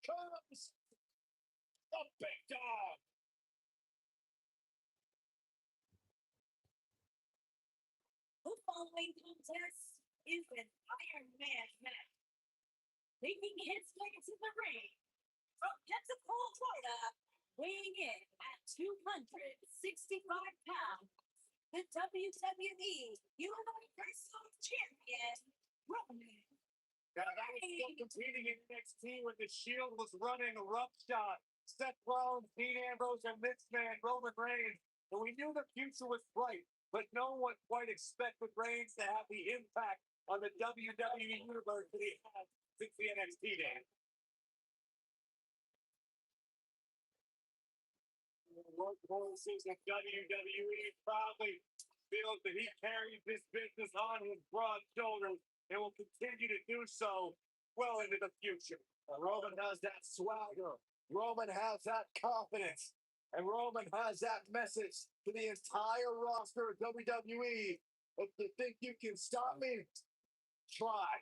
comes the big dog. The following contest is an Iron Man match. Making his way to the ring from Pensacola, Florida, weighing in at 265 pounds, the WWE Universal Champion, Roman. Now, that was still competing in NXT when the Shield was running roughshod. Seth Rollins, Dean Ambrose, and Vince Man, Roman Reigns. And we knew the future was bright, but no one quite expected Reigns to have the impact on the WWE Universe that he has since the NXT days. Workhorses of WWE proudly feels that he carries this business on his broad shoulders and will continue to do so well into the future. Roman has that swagger. Roman has that confidence. And Roman has that message to the entire roster of WWE. If you think you can stop me, try.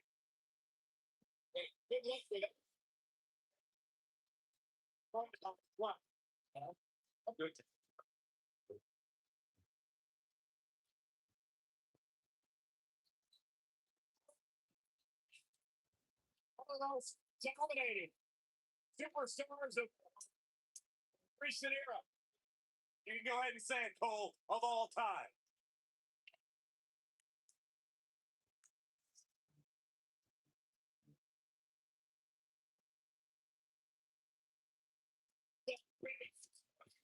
Hey, good luck with it. What? Good. All of those dominating superstars of recent era. You can go ahead and say it, Cole, of all time.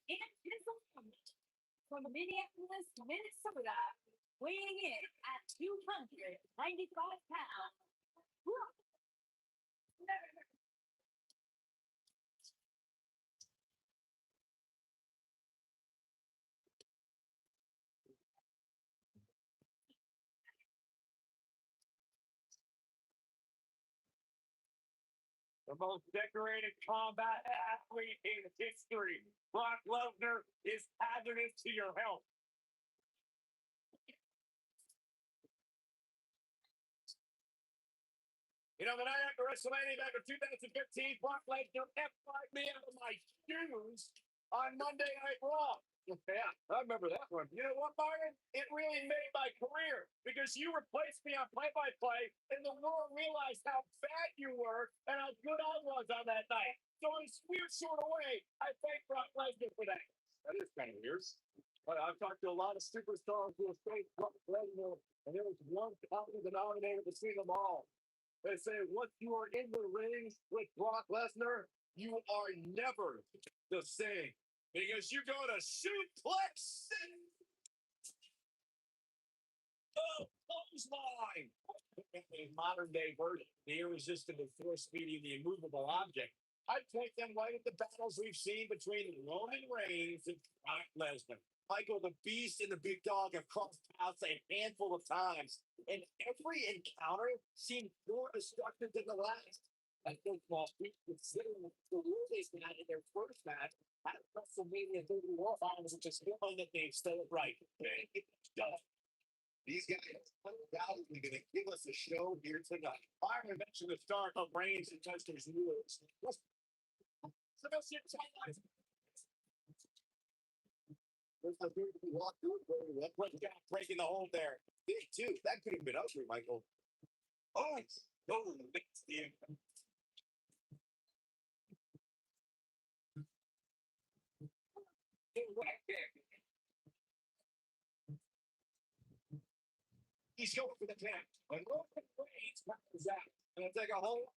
And his opponent from Minneapolis, Minnesota, weighing in at 295 pounds. The most decorated combat athlete in history. Brock Lesnar is hazardous to your health. You know, the night after WrestleMania back in 2015, Brock Lesnar F5'd me out of my shoes on Monday Night Raw. Yeah, I remember that one. You know what, Byron? It really made my career because you replaced me on play-by-play, and the world realized how bad you were and how good I was on that night. So in a weird sort of way, I thank Brock Lesnar for that. That is kind of weird. But I've talked to a lot of superstars who have faced Brock Lesnar, and there was one common denominator between them all. They say once you are in the ring with Brock Lesnar, you are never the same because you go to suplex the clothesline. A modern day version, the irresistible force meeting the immovable object. I take them right at the battles we've seen between Roman Reigns and Brock Lesnar. Michael the Beast and the Big Dog have crossed paths a handful of times, and every encounter seemed more destructive than the last. I think considering the rule they had in their first match at WrestleMania 31, which is one that they've stayed right. These guys are undoubtedly going to give us a show here tonight. Byron mentioned the start of Reigns and Justin's moves. There's no good to be walked through. What guy breaking the hold there? Big too. That could have been ugly, Michael. Oh, oh, that's the right there. He's going for the tap. And Roman Reigns is out. And take a hold.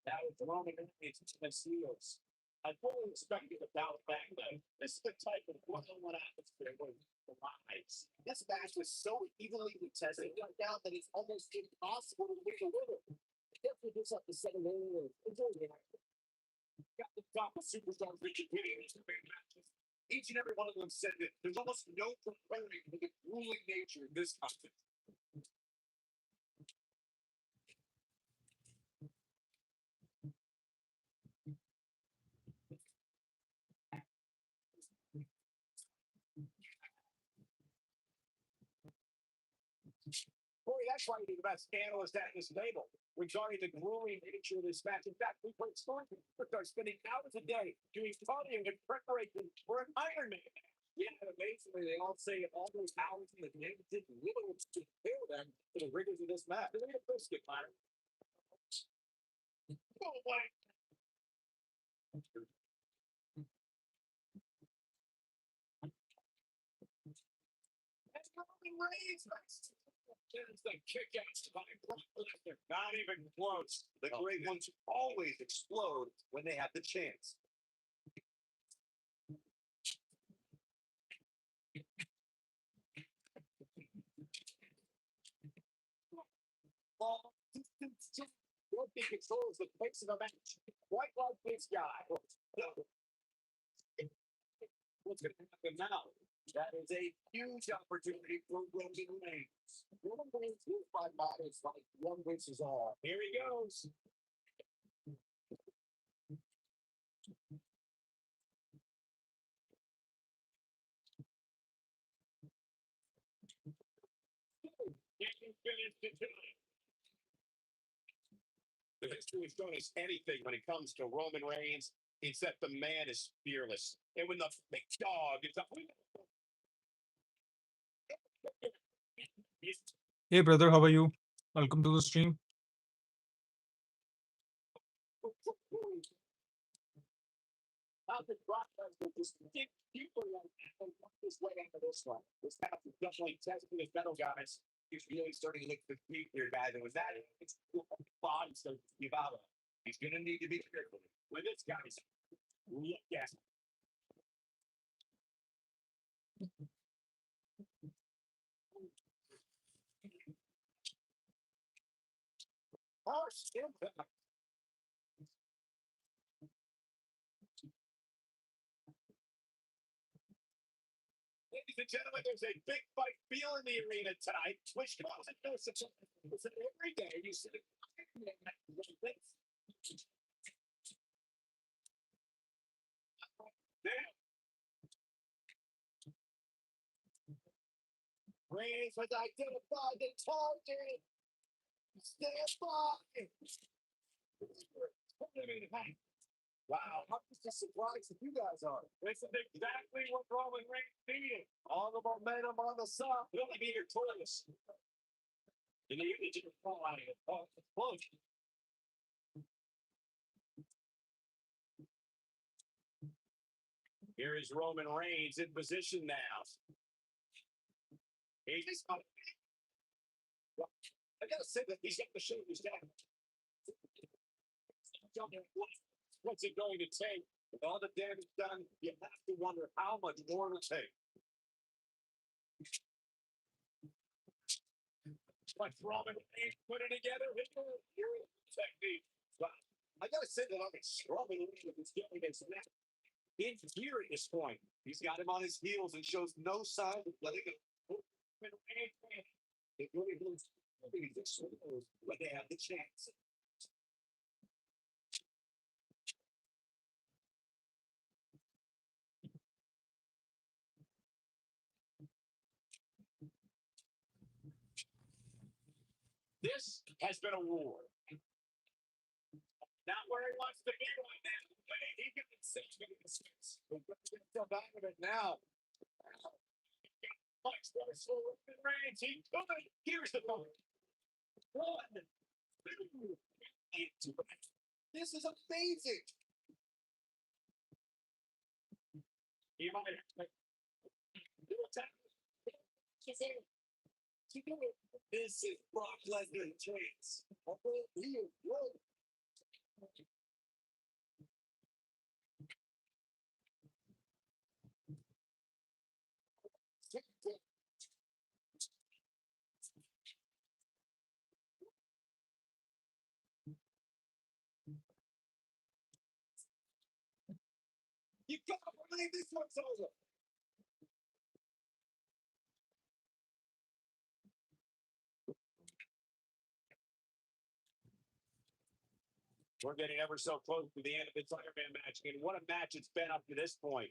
That was Roman Reigns to the Seals. I fully expected to bounce back though. This is the type of one-on-one atmosphere where the lives. This match was so evenly contested down that it's almost impossible to win the winner. Definitely gives up the second inning. Enjoy the action. Got the top of superstars that competing in these big matches. Each and every one of them said that there's almost no preparing for the grueling nature of this contest. Corey, that fighting the best analyst at this table regarding the grueling nature of this match. In fact, we played Scorpion are spending hours a day doing podium in preparation for an Iron Man. Yeah, amazingly, they all say all those hours in the game didn't really prepare them for the rigors of this match. They made a biscuit, Myron. Oh, wait. That's Roman Reigns. There's the kick-ass by Brock Lesnar. Not even close. The great ones always explode when they have the chance. What he controls the pace of the match, quite like this guy. What's going to happen now? That is a huge opportunity for Roman Reigns. Roman Reigns is by bodies like one wins is all. Here he goes. The history has shown us anything when it comes to Roman Reigns, except the man is fearless. And when the big dog is up. Hey brother, how are you? Welcome to the stream. How could Brock Lesnar just dig deeper like that and work his way into this one? This match is definitely testing his metal, guys. He's really starting to look the feet here, guys. And with that, it's body starting to give out. He's going to need to be careful with this, guys. Look at harsh impact. Ladies and gentlemen, there's a big fight feel in the arena tonight, which comes at no surprise. Every day you see it. Reigns has identified the target. Stand by. Wow, I'm just surprised if you guys are. This is exactly what Roman Reigns needed. All the momentum on the side. He'll be victorious. And they just fall out of it. Oh, it's close. Here is Roman Reigns in position now. He's I gotta say that he's got the shoulders down. What's it going to take? With all the damage done, you have to wonder how much more it'll take. But Roman Reigns put it together. Technique. I gotta say that I'm Roman Reigns is getting this match in here at this point. He's got him on his heels and shows no sign of letting it. It really looks when they have the chance. This has been a war. Not where he wants to be right now, but he can save this. We're going to get himself out of it now. Reigns, here's the point. 1, 2, this is amazing. He might do a tap. This is Brock Lesnar chance. You can't believe this one's over. We're getting ever so close to the end of this Iron Man match. And what a match it's been up to this point.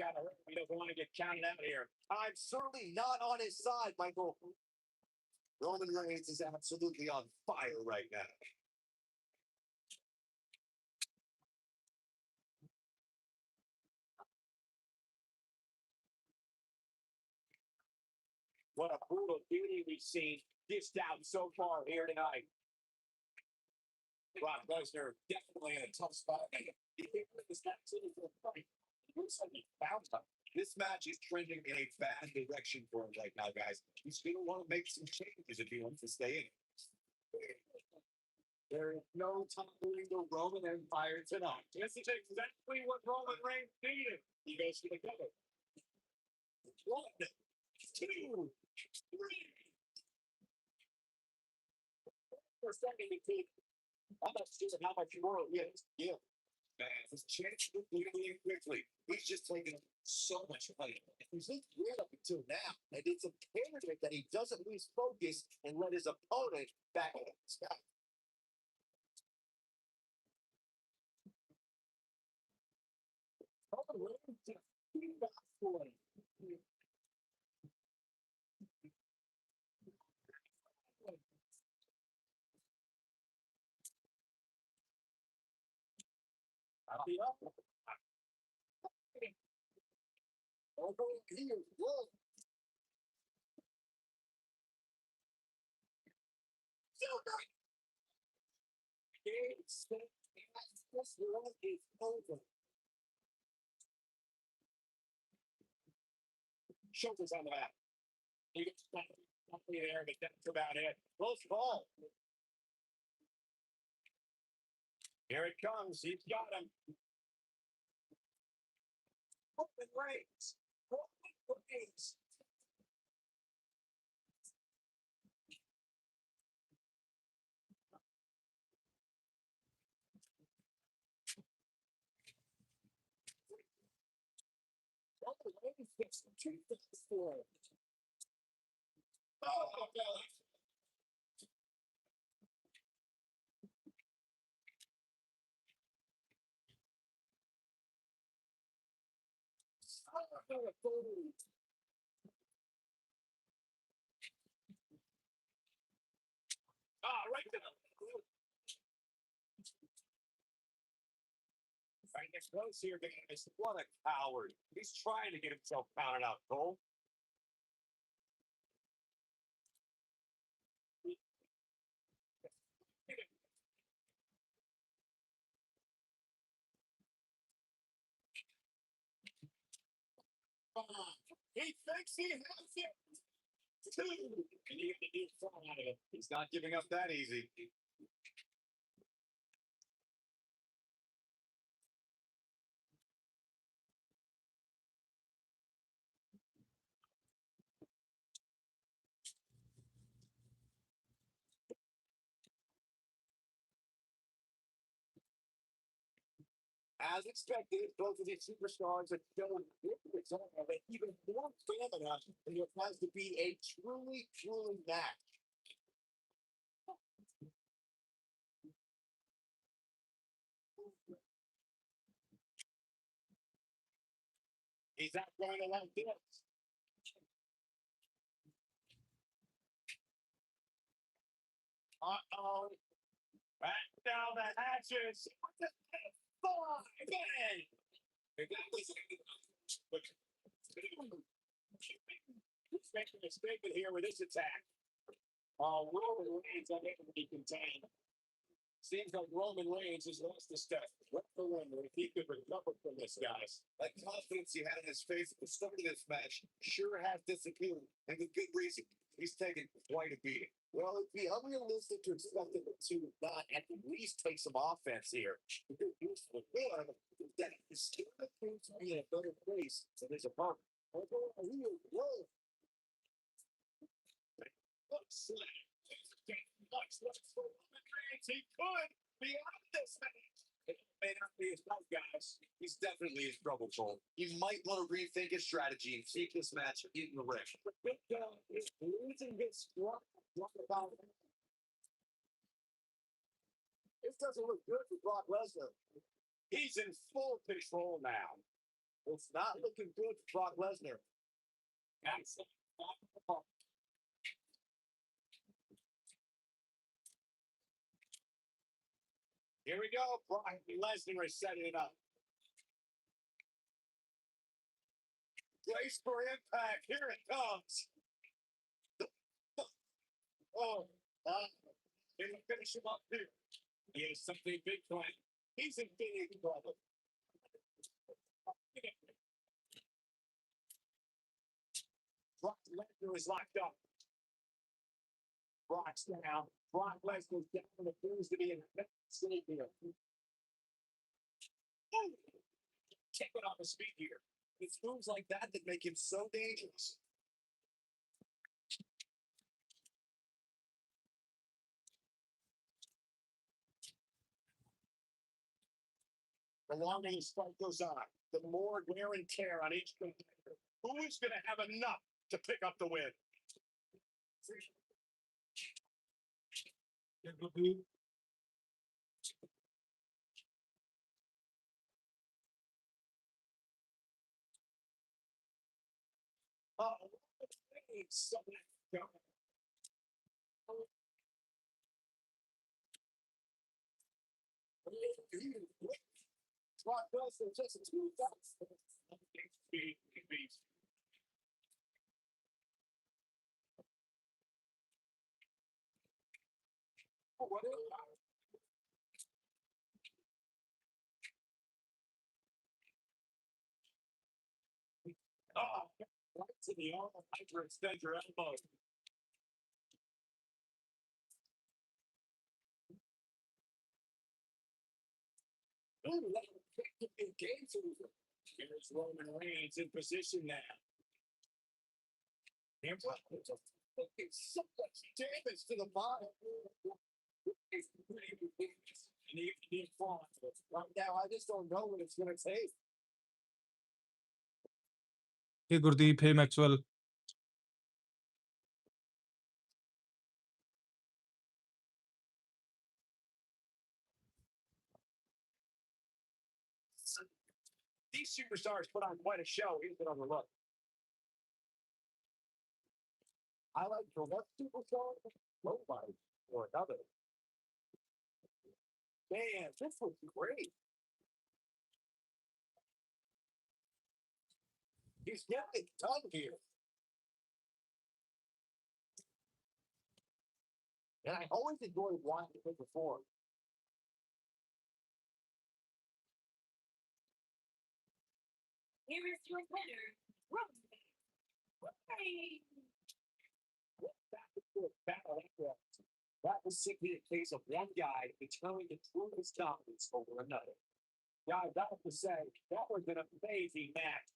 got to hurt. He doesn't want to get counted out here. I'm certainly not on his side, Michael. Roman Reigns is absolutely on fire right now. What a brutal beauty we've seen dished out so far here tonight. Brock Lesnar definitely in a tough spot. He can't let this match in for a fight. He looks like he found him. This match is trending in a bad direction for him right now, guys. He's going to want to make some changes if he wants to stay in. There is no toppling the Roman Empire tonight. This is exactly what Roman Reigns needed. He goes for the cover. 1, 2, 3. For a second, I'm not sure how much more he is. Yeah. Man, his change really quickly. He's just taking so much money. He's looked weird up until now. And it's imperative that he doesn't lose focus and let his opponent back in the sky. Over here, whoa. This one is over. Shoulders on the back. He gets something there, but that's about it. Close ball. Here it comes. He's got him. Roman Reigns. Roman Reigns. Roman Reigns gets 2 things for it. Oh, God. Right there. Right next close here, guys. What a coward. He's trying to get himself pounded out, Cole. He thinks he has it. 2. And you get the deal out of it. He's not giving up that easy. As expected, both of these superstars have shown different of it, even more stamina, and it has to be a truly match. He's not going to like this. Uh-oh. Back down the hatches. What the heck? 5, man. He's making a statement here with this attack. Roman Reigns unable to be contained. Seems like Roman Reigns has lost the step. What the wonder if he could recover from this, guys. That confidence he had in his face at the start of this match sure has disappeared, and with good reason. He's taken quite a beating. Well, it'd be unrealistic to expect him to not at least take some offense here. The good news for him is that he's still appears to be in a better place than his opponent. Whoa. Looks for Roman Reigns. He could be out of this match. It may not be his fault, guys. He's definitely in trouble, Cole. He might want to rethink his strategy and take this match in the ring. If losing gets struck, what about it? This doesn't look good for Brock Lesnar. He's in full control now. It's not looking good for Brock Lesnar. Here we go. Brock Lesnar is setting it up. Brace for impact. Here it comes. Oh, can we finish him up here? He has something big planned. He's in big trouble. Brock Lesnar is locked up. Brock's down. Brock Lesnar's down and appears to be in a state here. Taking off his feet here. It's moves like that that make him so dangerous. The longer the fight goes on, the more wear and tear on each competitor. Who is going to have enough to pick up the win? Oh, Brock Lesnar just 2 bucks. Oh, right to the arm. Hyperextend your elbow. Ooh, that was a game changer. Here's Roman Reigns in position now. And what? It's so much damage to the body. It's pretty ridiculous. And he can fall. Right now, I just don't know what it's going to take. Hey Gurdeep, hey Maxwell. These superstars put on quite a show. He's been overlooked. I like for one superstar, nobody or another. Man, this was great. He's getting it done here. And I always enjoyed watching him perform. Here is your winner, Roman Reigns. That was simply a case of one guy determined to prove his dominance over another. Guys, I have to say, that was an amazing match.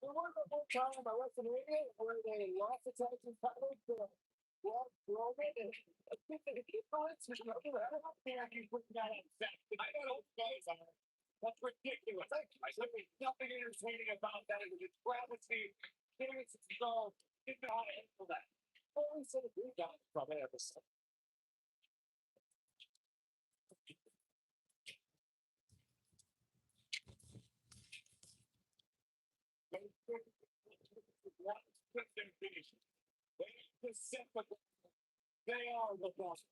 There was a whole time by WrestleMania where they lost the tag team titles to Braun Strowman and I think that he thought I don't think I can put that on set. I don't guys are. That's ridiculous. There's nothing entertaining about that. It was a travesty. It's so didn't know how to handle that. Only said we got from it ever since. They are the best.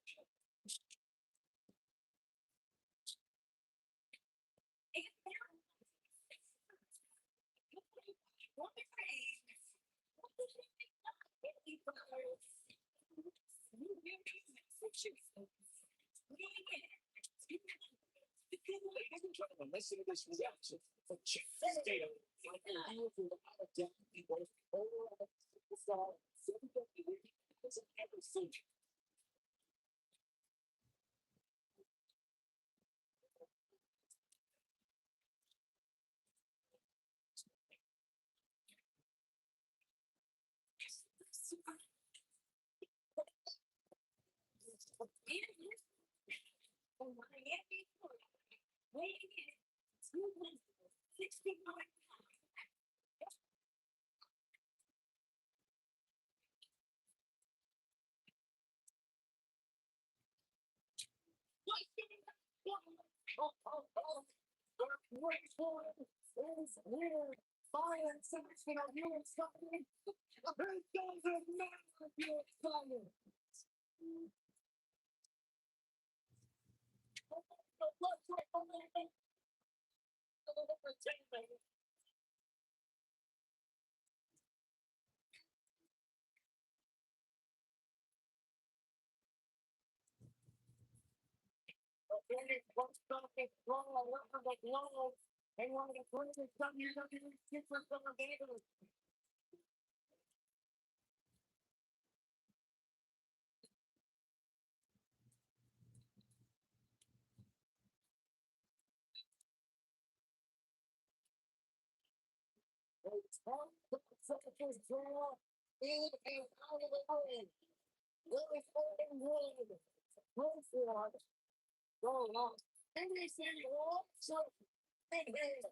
Ladies and gentlemen, listen to this reaction from Chick Stadium. Like a beautiful out of depth people, overall superstar, WWE hasn't ever seen. Wait for it. It's weird. Fire something on you and something. It doesn't matter if you're fire. And one of the greatest WWE superstars ever. It's time to set this draw in and out of the ring. There is only one. Go for it. Go on. Anything you want, so in here.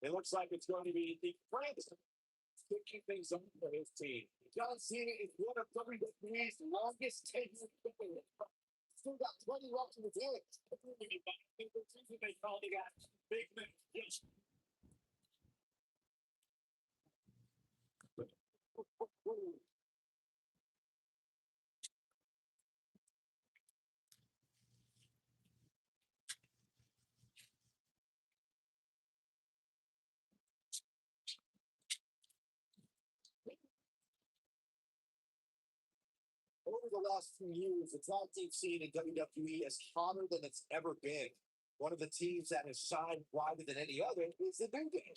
It looks like it's going to be the Prince kicking things up for his team. John Cena is one of WWE's longest tenured figures. Still got 20 left in the day. They call the guy Big Man. Yes. Over the last few years, the tag team scene in WWE is hotter than it's ever been. One of the teams that has shined wider than any other is the New Day.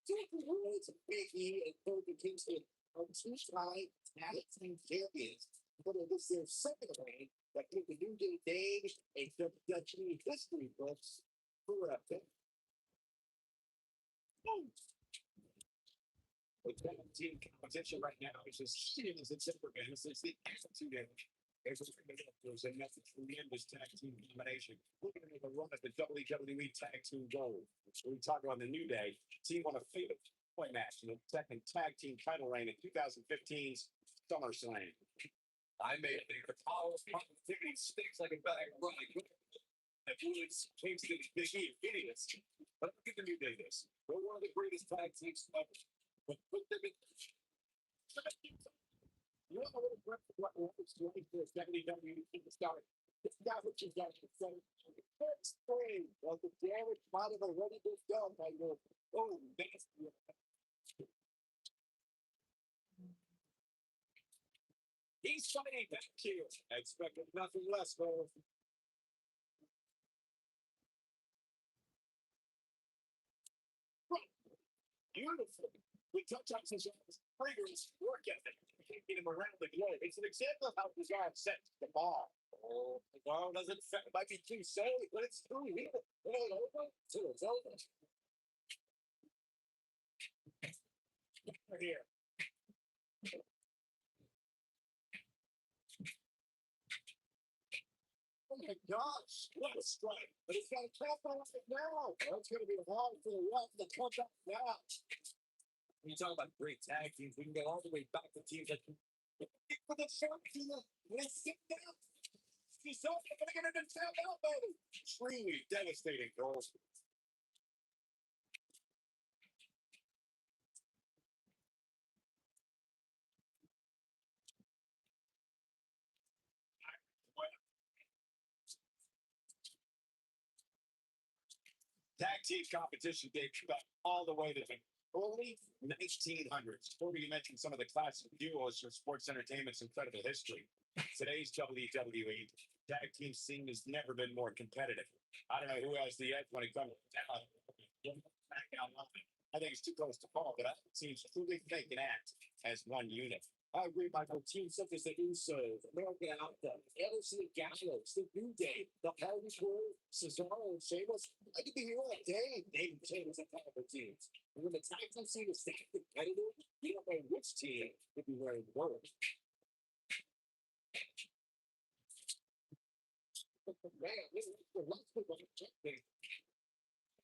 Jason Woods, Big E, and Kofi Kingston are two-time tag team champions. But it was their second reign that gave the New Day name a WWE history books forever. The tag team competition right now is as serious as it's ever been since the attitude era. There's another tremendous tag team combination. Looking at the run at the WWE Tag Team Gold. We talk about the New Day. Team won a fatal point match in the second tag team title reign in 2015's SummerSlam. I made it. The power of positivity stinks like a bag of running. And Fluids came to the Big E, idiots. But look at the New Day this. They're one of the greatest tag teams ever. But put them in. You know what was like this WWE superstar? It's not what you got to say. First frame of the damage might have already been done by your own nasty. He's fighting that kill. I expected nothing less, though. Beautiful. We touch on Cesare's rigorous work ethic, taking him around the globe. It's an example of how Cesare sets the bar. Oh, the bar doesn't fit. It might be too silly, but it's true. It ain't over till it's over. Here. Oh my gosh, what a strike. But he's got to capitalize it now. That's going to be hard for the ref to come back now. When you talk about great tag teams, we can go all the way back to teams that for the short team, they sit down. He's so going to get it and tap out, baby. Truly devastating goals. Tag team competition dates back all the way to the early 1900s. Before we mentioned some of the classic duos from sports entertainment's incredible history. Today's WWE tag team scene has never been more competitive. I don't know who has the edge when it comes to SmackDown. I think it's too close to call, but I think teams truly think and act as one unit. I agree, Michael. Teams such as the Usos, American Outlaw, Ellison and Gallows, the New Day, the Hardy Boys, Cesaro and Sheamus. I could be here all day naming Sheamus and powerful teams. And when the tag team scene is that competitive, you don't know which team would be wearing what. Man, this is the last people I'm checking.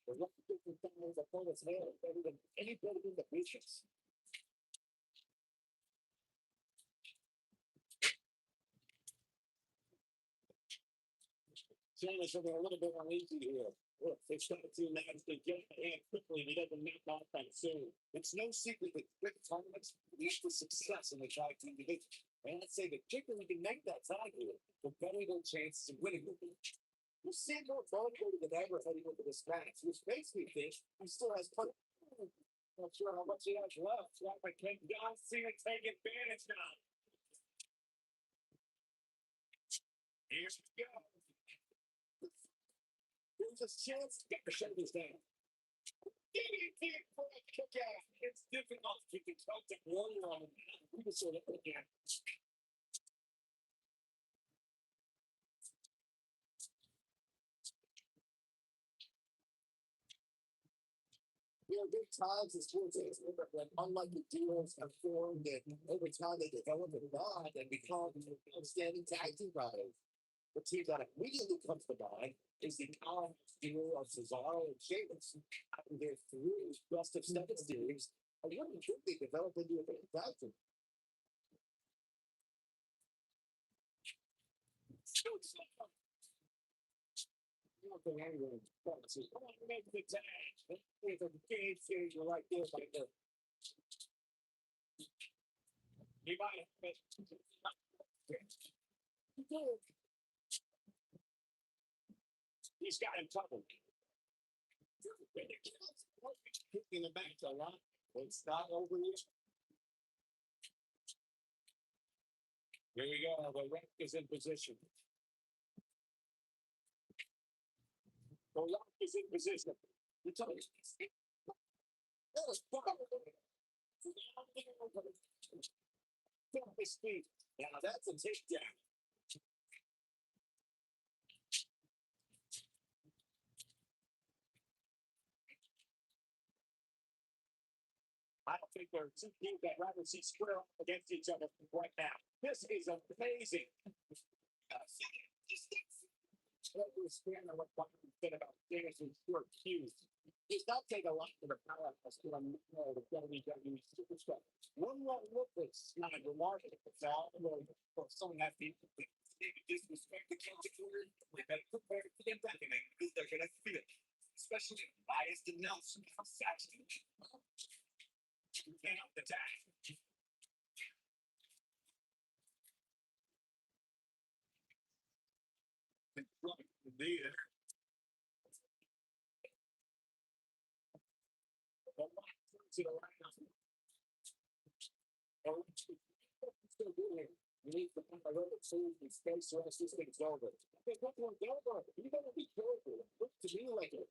The last people that upon his head better than anybody in the business. Sheamus will be a little bit uneasy here. Look, they started to manage to get the hand quickly and he doesn't knock off that soon. It's no secret that quick tournaments lead to success in the tag team division. And I'd say the quicker we can make that tag here, the better their chances of winning will be. You see more motivated than ever heading into this match, which makes me think he still has plenty. Not sure how much he has left. Like I can't see it take advantage now. Here we go. There's a chance to get the shoulders down. Kick out. It's difficult to keep the warrior on the we can sort of again. There are big times in sports that unlike the duos have formed that over time they develop a bond and become outstanding tag team riders. The team that immediately comes to mind is the powerhouse duo of Cesaro and Sheamus. After their three best of seven series, I wouldn't think they developed into a fantastic. Make the tag. It's a game changer right there, like that. He might have he's got him covered. Kicking the back a lot. It's not over yet. Here we go. The Rock is in position. The Rock is in position. You tell me. That was his feet. Now that's a takedown. I I think there are two teams that rather see square off against each other right now. This is amazing. Understand what you said about Danielson's short fuse. It does take a lot for the powerhouse to know the WWE superstar. One wrong look is not remarkable. It's all for someone that people disrespect the counter. We better prepare for them anything because they're going to feel it. Especially biased and Nelson. Saxton. You can't attack. There. You need to put a little food and space the rest of this thing's over. Because what one's over, you gotta be careful. It looks to me like a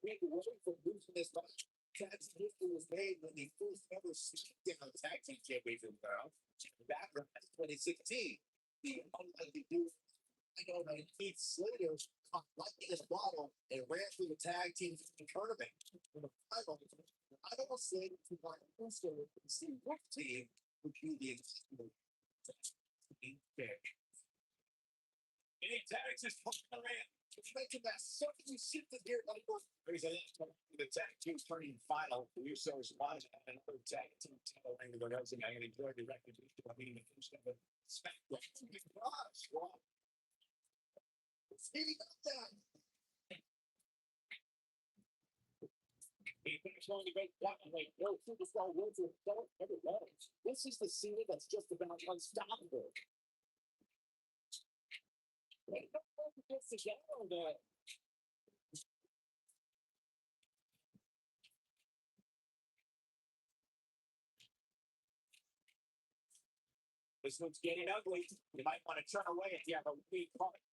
big away from losing this match. That's history was made when the first ever SmackDown tag team championship belt back in 2016. The unlikely dude, I know that Keith Slater caught lightning in a bottle and ran through the tag team tournament. In the final, I almost said to my booster with the team would be the executive. Any tags is fucking around. It's making that something shifted here. There's the tag team turning final. The Usos want another tag team title ring to go down. I enjoyed the recognition of being the first ever SmackDown. Gosh, wow. It's heating up that. No superstar wins with every match. This is the scene that's just about unstoppable. They don't want to get together on that. This one's getting ugly. You might want to turn away if you have a weak heart.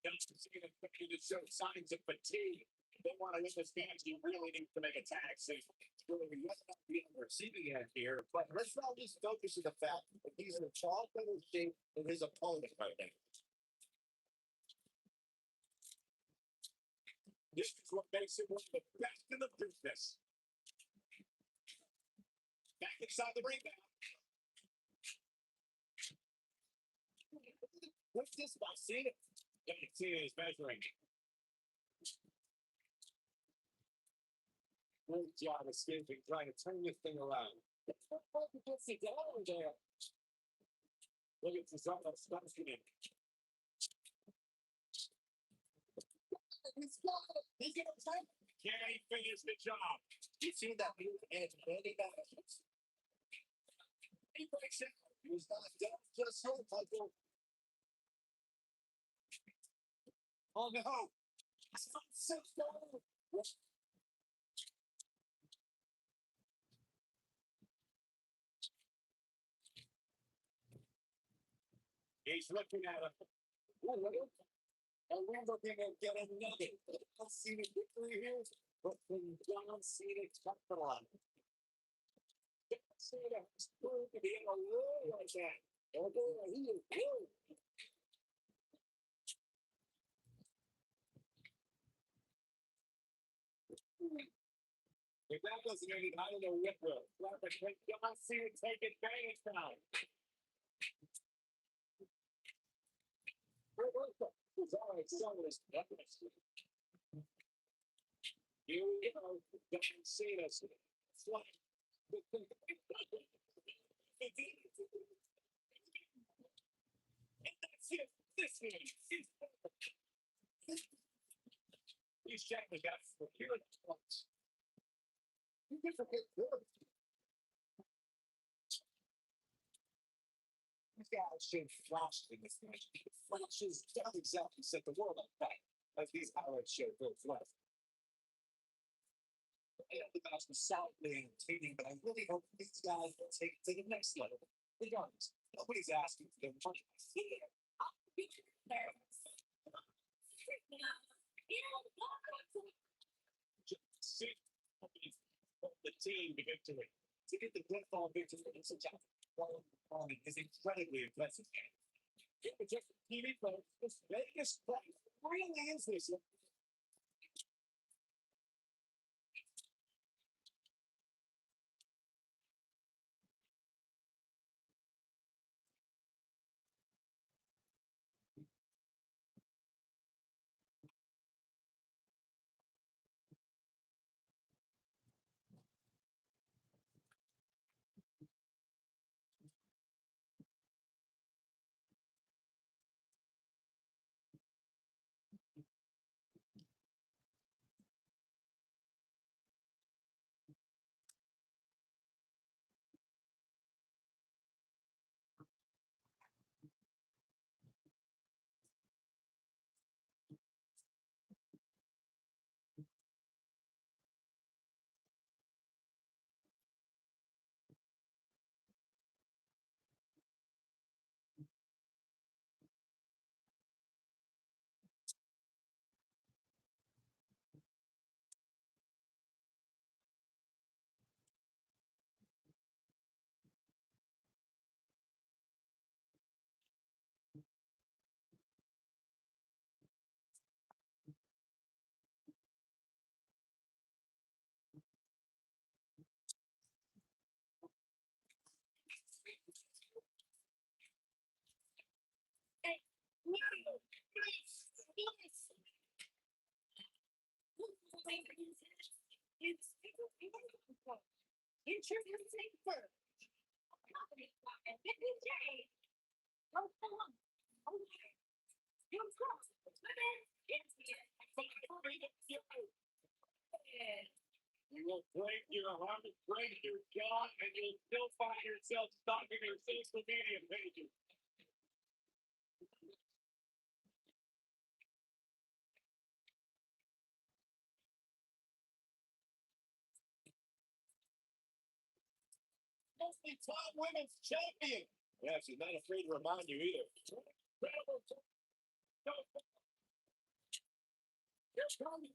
To show signs of fatigue. They want to win this match. You really need to make a tag soon. Really, we must not be on the receiving end here. But let's not just focus on the fact that he's in a far better shape than his opponent right now. This is what makes him one of the best in the business. Back inside the ring now. What's this about? See it? Cena is measuring. Great job escaping, trying to turn this thing around. Gets it down there. Look at this other stuff in it. He's got it. He's gonna take it. Can he finish the job? You see that new edge many matches? He breaks it. He was not done just so puzzle. Oh no! It's not so slow. He's looking at him. And we're looking at getting another. I'll see the victory here, but when John Cena capitalized. John Cena is proved to be in a roll like that. Although he is good. If that doesn't mean I don't know what will. John Cena take advantage now. It's all right, so is here we go. John Cena. Flying. And that's it. This one is he's checking the guy for here it comes. You get to get good. These guys should flash in this match. Flashes don't exactly set the world on fire as these highlights show Bill Flash. I know the match was solidly entertaining, but I really hope these guys will take it to the next level. Regardless, nobody's asking for their money. The team to victory. To get the pinfall victory in such a long moment is incredibly impressive. Just TV folks, this Vegas place really is this. Introducing first. Accompanied by Nicky J. Go on. You cross the limit. It's here. You will break your heart, break your jaw, and you'll still find yourself stalking your social media pages. Mostly top women's champion. Yeah, she's not afraid to remind you either. Incredible. Here comes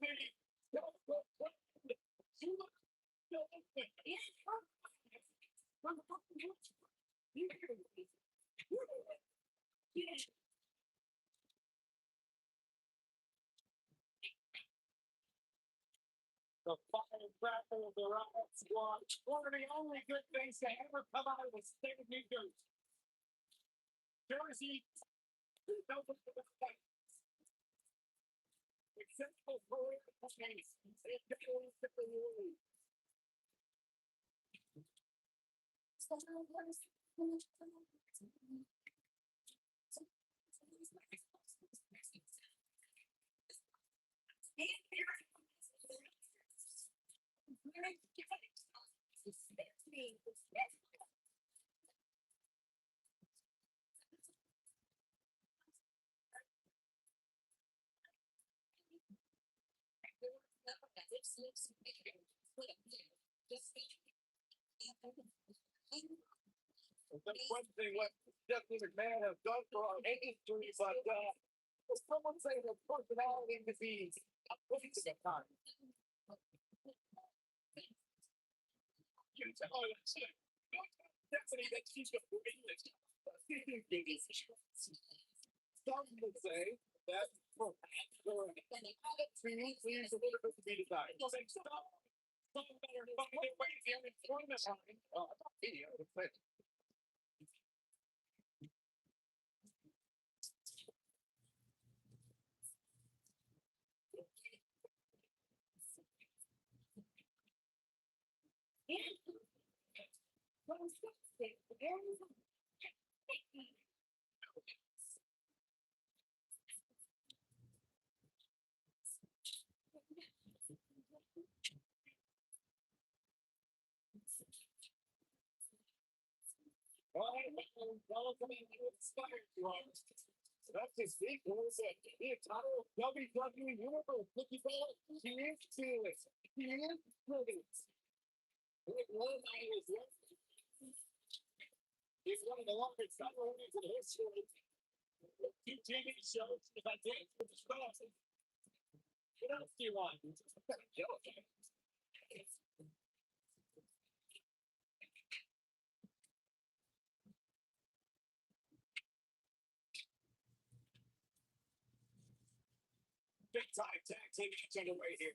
the the firecracker of the Riot Squad. One of the only good things to ever come out of the state of New Jersey. Jersey, except for political case, it goes to the world. That's one thing what Stephanie McMahon has done for our industry, but someone say the personality disease. Time. You tell her that's it. Stephanie that she's a English. Some would say that for leaves a little bit to be desired. Some better find their way here in front of time. Video. That's his equals at the entire WWE Universe. Nicky Bella, he is fearless. He is brilliant. He's one of the longest running in history. Two TV shows, if I did, with the stars. What else do you want? Big time tag team match underway here.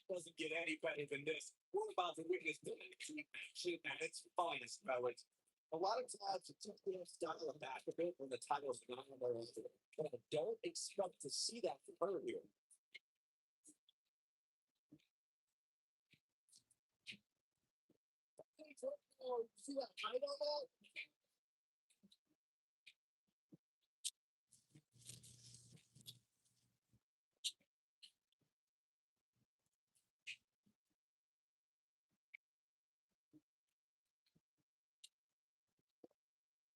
Doesn't get any better than this. We're about to witness the action at its finest, fellas. A lot of times it's just their style of back a bit when the title's not on their own. But I don't expect to see that from her here. See that title though?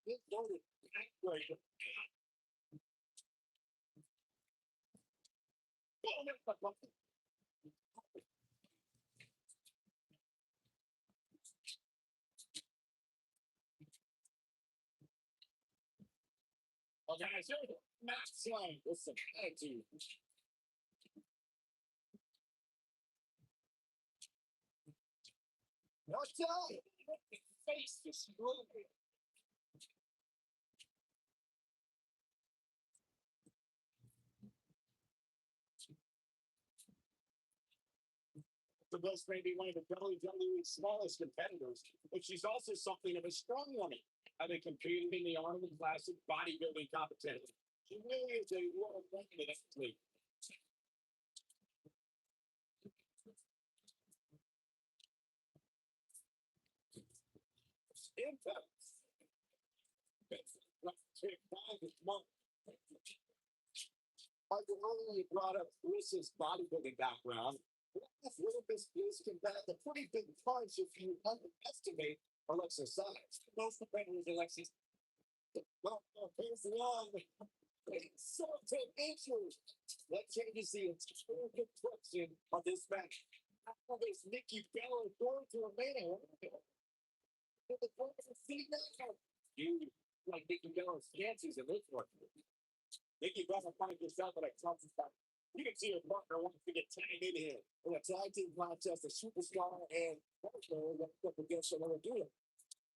This noted backbreaker. Okay, so Matt Sloan with some attitude. Watch out! Face is moving. The Bills may be one of the WWE's smallest competitors, but she's also something of a strong woman, having competed in the Arnold Classic bodybuilding competition. She really is a world record athlete. Impact. Michael, earlier you brought up Chris's bodybuilding background. That's a little bit can pack a pretty big punch if you underestimate Alexa's size. Most competitors, Alexis, well, here's the long. So 10 inches. That changes the entire complexion of this match. How is Nikki Bella going to remain a you like Nikki Bella's chances in this one. Nikki Bella finds herself at a tough spot. You can see her partner wants to get tagged in here. In a tag team contest, a superstar and partner up against another duo.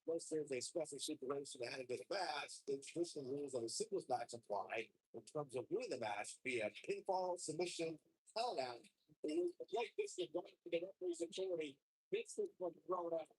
Once there's a special situation that had to be the match, the traditional rules of a singles match apply in terms of winning the match via pinfall, submission, hell out. Like this, you're going to the referee's authority. This is what thrown out.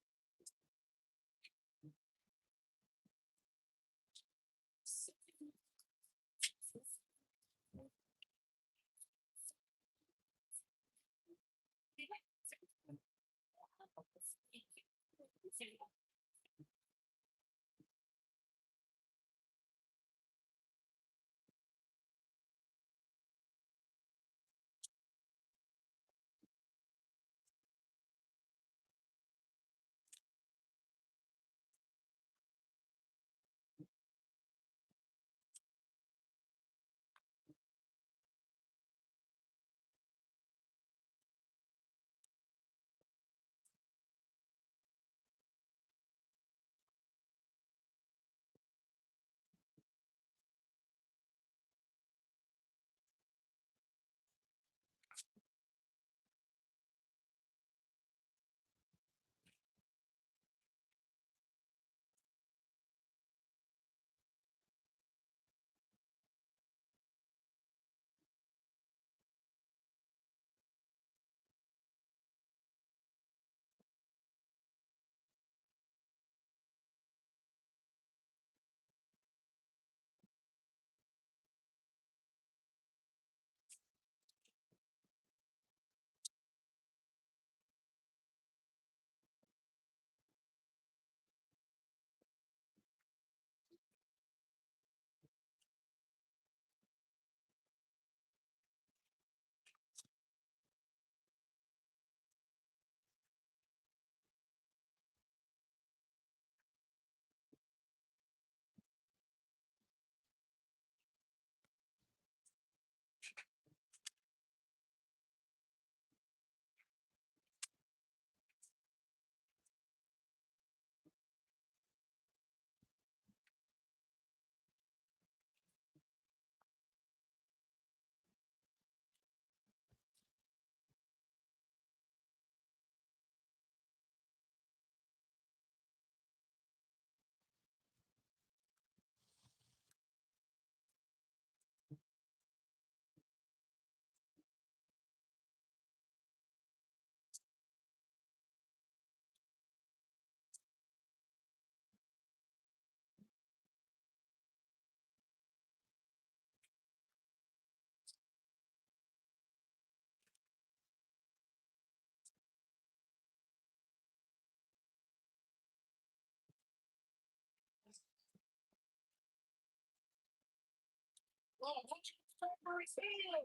Oh, what's your favorite thing?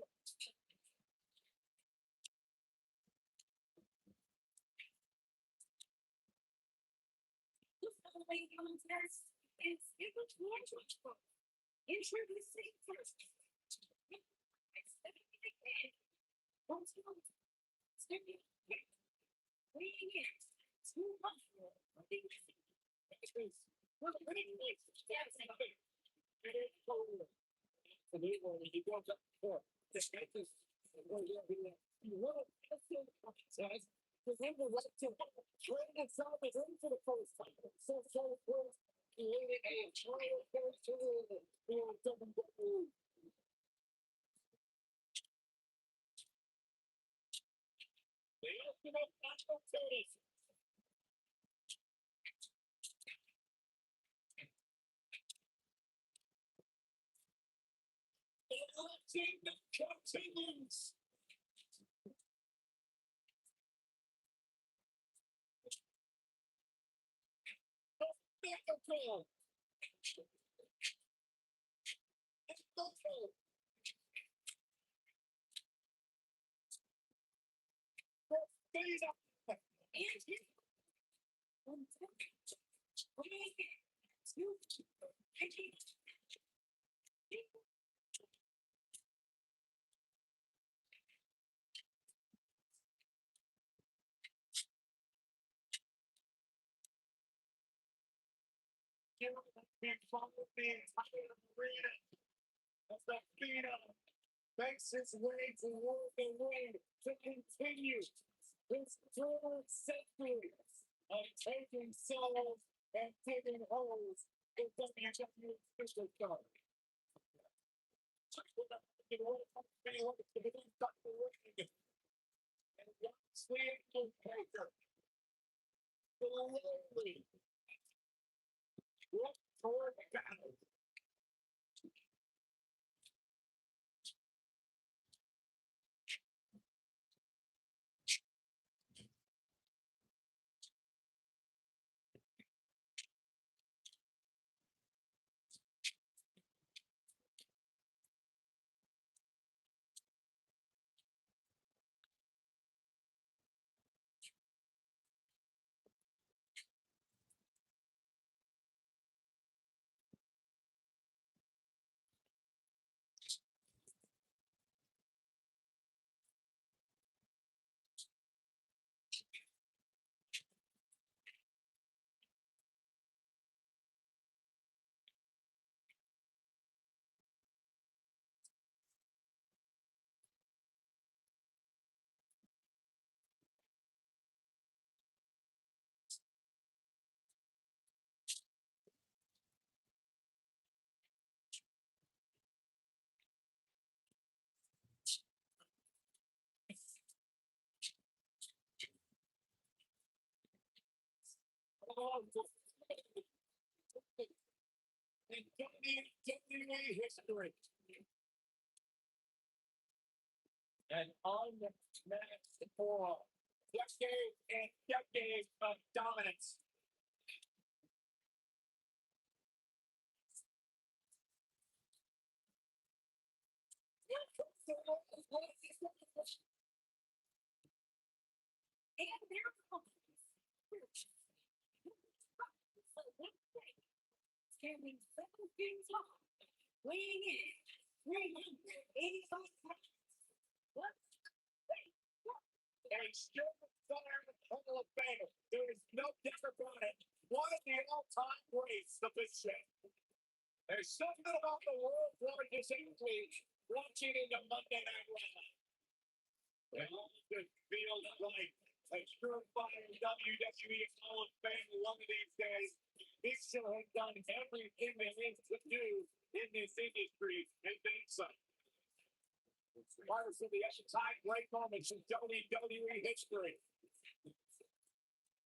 Introducing first. Continues. control. Control. Face up. Makes his way toward the ring to continue his third century of taking souls and taking holes in WWE superstar. And Sleep and Paper slowly look toward the battle. In WWE history, an unmatched for decades and decades of dominance. Standing 7 feet tall, weighing in 385 pounds. What? A surefire Hall of Famer. There is no doubt about it. One of the all-time greats, the Big Show. There's something about the world's largest athlete watching in the Monday Night Raw. It almost feels like a surefire WWE Hall of Fame one of these days. Big Show has done everything there is to do in this industry and then some. One of the all-time great moments in WWE history.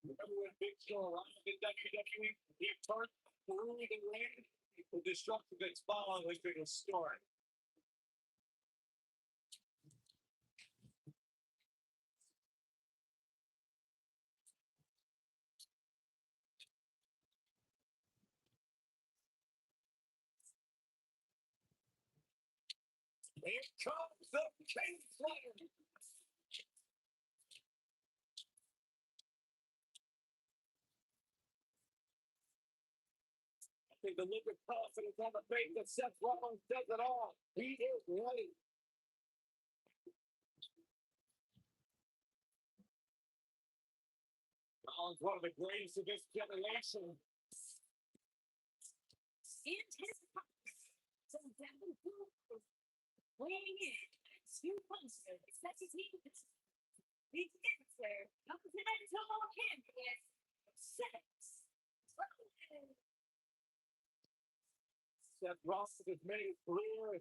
Remember when Big Show arrived in WWE? He turned through the ring. The destruction that's followed has been restored. Here comes the King Slayer. I think the look of confidence on the face that Seth Rollins does it all. He is ready. Rollins, one of the greatest of this generation. And his so Devin Booker weighing in 200, such as he is. The answer comes in a tall canvas. 6. Seth Rollins has made a career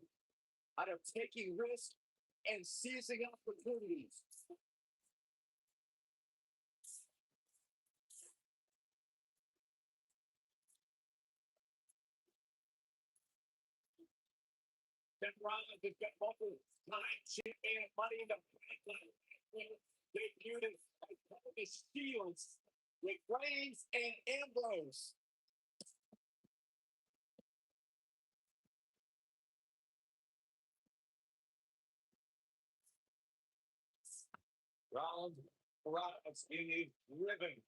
out of taking risks and seizing opportunities. Seth Rollins has got multiple time champion money in the bank. They viewed it as one of the shields with Reigns and Ambrose. Round being driven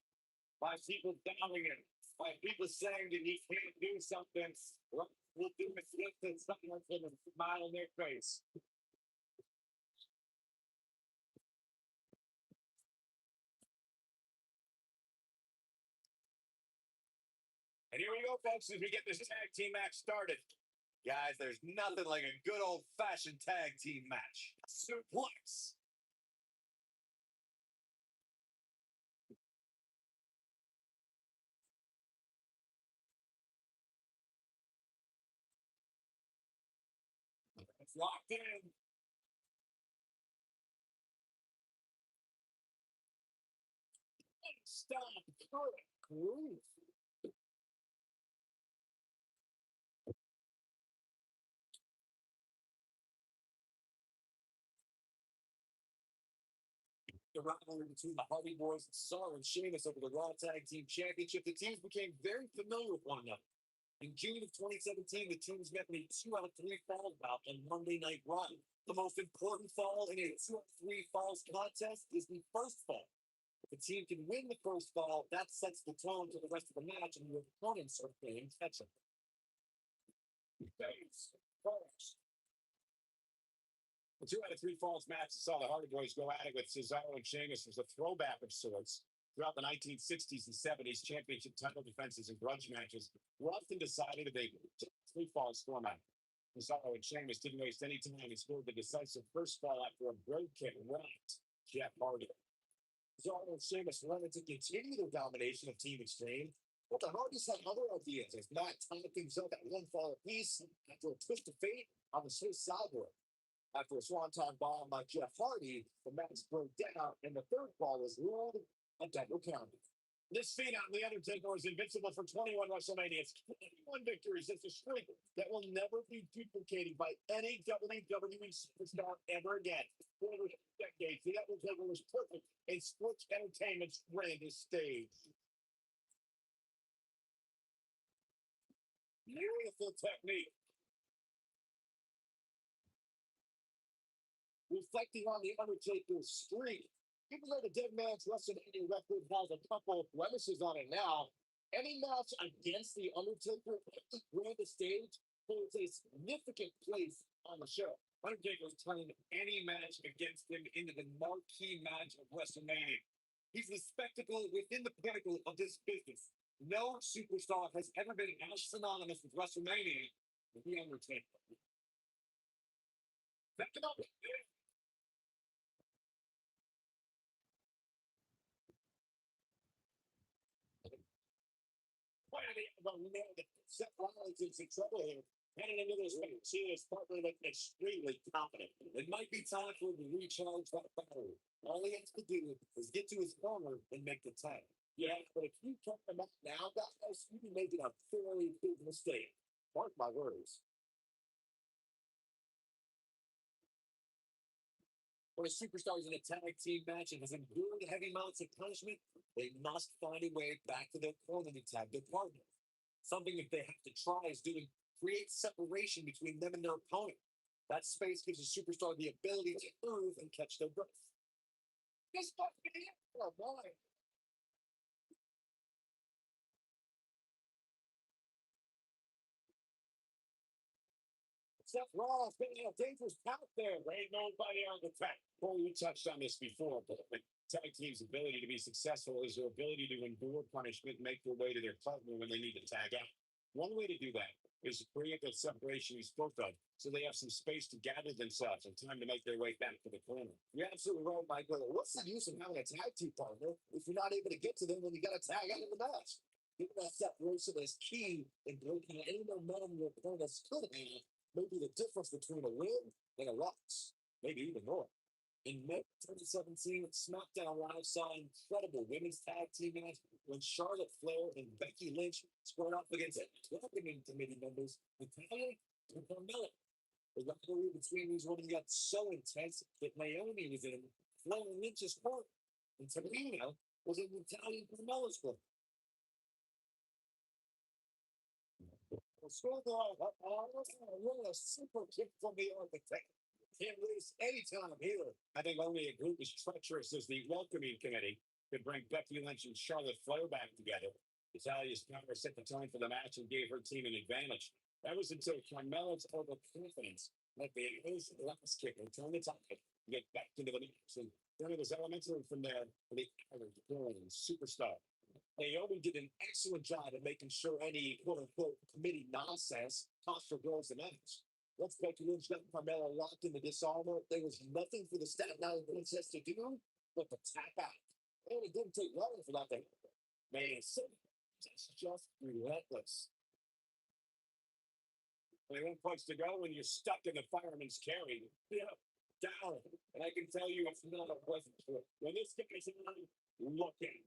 by people doubting him, by people saying that he can't do something. We'll do it with something with a smile on their face. And here we go, folks, as we get this tag team match started. Guys, there's nothing like a good old-fashioned tag team match. Suplex. It's locked in. Stop. Groove. The rivalry between the Hardy Boys and Cesaro and Sheamus over the Raw Tag Team Championship, the teams became very familiar with one another. In June of 2017, the teams met in a 2 out of 3 falls bout on Monday Night Raw. The most important fall in a 2 out of 3 falls contest is the first fall. If a team can win the first fall, that sets the tone for the rest of the match, and your opponents are playing catch up. The 2 out of 3 falls match saw the Hardy Boys go at it with Cesaro and Sheamus as a throwback of sorts. Throughout the 1960s and 70s, championship title defenses and grudge matches were often decided in a 3 falls format. Cesaro and Sheamus didn't waste any time and scored the decisive first fall after a break kick rocked Jeff Hardy. Cesaro and Sheamus wanted to continue their domination of Team Extreme, but the Hardys had other ideas as Matt tied things up at 1 fall apiece after a twist of fate on the Swiss sideboard. After a swanton bomb by Jeff Hardy, the match broke down, and the third fall was ruled a double count. This feat on The Undertaker is invincible for 21 WrestleManias. 21 victories. It's a streak that will never be duplicated by any WWE superstar ever again. For over decades, The Undertaker was perfect in sports entertainment's grandest stage. Beautiful technique. Reflecting on The Undertaker's streak, even though the Dead Man's WrestleMania record has a couple of blemishes on it now, any match against The Undertaker at the grandest stage holds a significant place on the show. Undertaker's turning any match against him into the marquee match of WrestleMania. He's the spectacle within the pinnacle of this business. No superstar has ever been as synonymous with WrestleMania as The Undertaker. Back it up. Seth Rollins is in trouble here. Heading into this match, he is partly looking extremely confident. It might be time for him to recharge that battery. All he has to do is get to his corner and make the tag. Yeah, but if you cut him up now, guys, you'd be making a fairly big mistake. Mark my words. When a superstar is in a tag team match and has endured heavy amounts of punishment, they must find a way back to their corner to tag their partner. Something that they have to try is doing create separation between them and their opponent. That space gives a superstar the ability to move and catch their breath. This fucking oh boy. Seth Rollins getting a dangerous count there. Ain't nobody on the track. Well, we touched on this before, but tag team's ability to be successful is their ability to endure punishment and make their way to their partner when they need to tag out. One way to do that is to create that separation you spoke of so they have some space to gather themselves and time to make their way back to the corner. You're absolutely right, Michael. What's the use of having a tag team partner if you're not able to get to them when you got to tag out of the match? Giving that separation is key in breaking any momentum your opponents could have, may be the difference between a win and a loss, maybe even more. In May 2017, SmackDown Live saw an incredible women's tag team match when Charlotte Flair and Becky Lynch squared off against welcoming committee members Natalia and Carmella. The rivalry between these women got so intense that Naomi was in Flair and Lynch's court, and Tamina was in Natalia and Carmella's court. Scored a super kick from the architect. Can't lose anytime here. I think only a group as treacherous as the welcoming committee could bring Becky Lynch and Charlotte Flair back together. Natalia's power set the tone for the match and gave her team an advantage. That was until Carmella's overconfidence let the ace last kick and turn the tide to get back into the mix. And then it was elementary from there for the average brilliant superstar. Naomi did an excellent job of making sure any quote unquote committee nonsense cost her girls the match. Once Becky Lynch got Carmella locked in the disarmer, there was nothing for the Staten Island Princess to do but to tap out. And it didn't take long for that to happen. Man, it's just relentless. Only one place to go when you're stuck in the fireman's carry. Yeah, down. And I can tell you it's not a pleasant trip. When this guy's on, looking.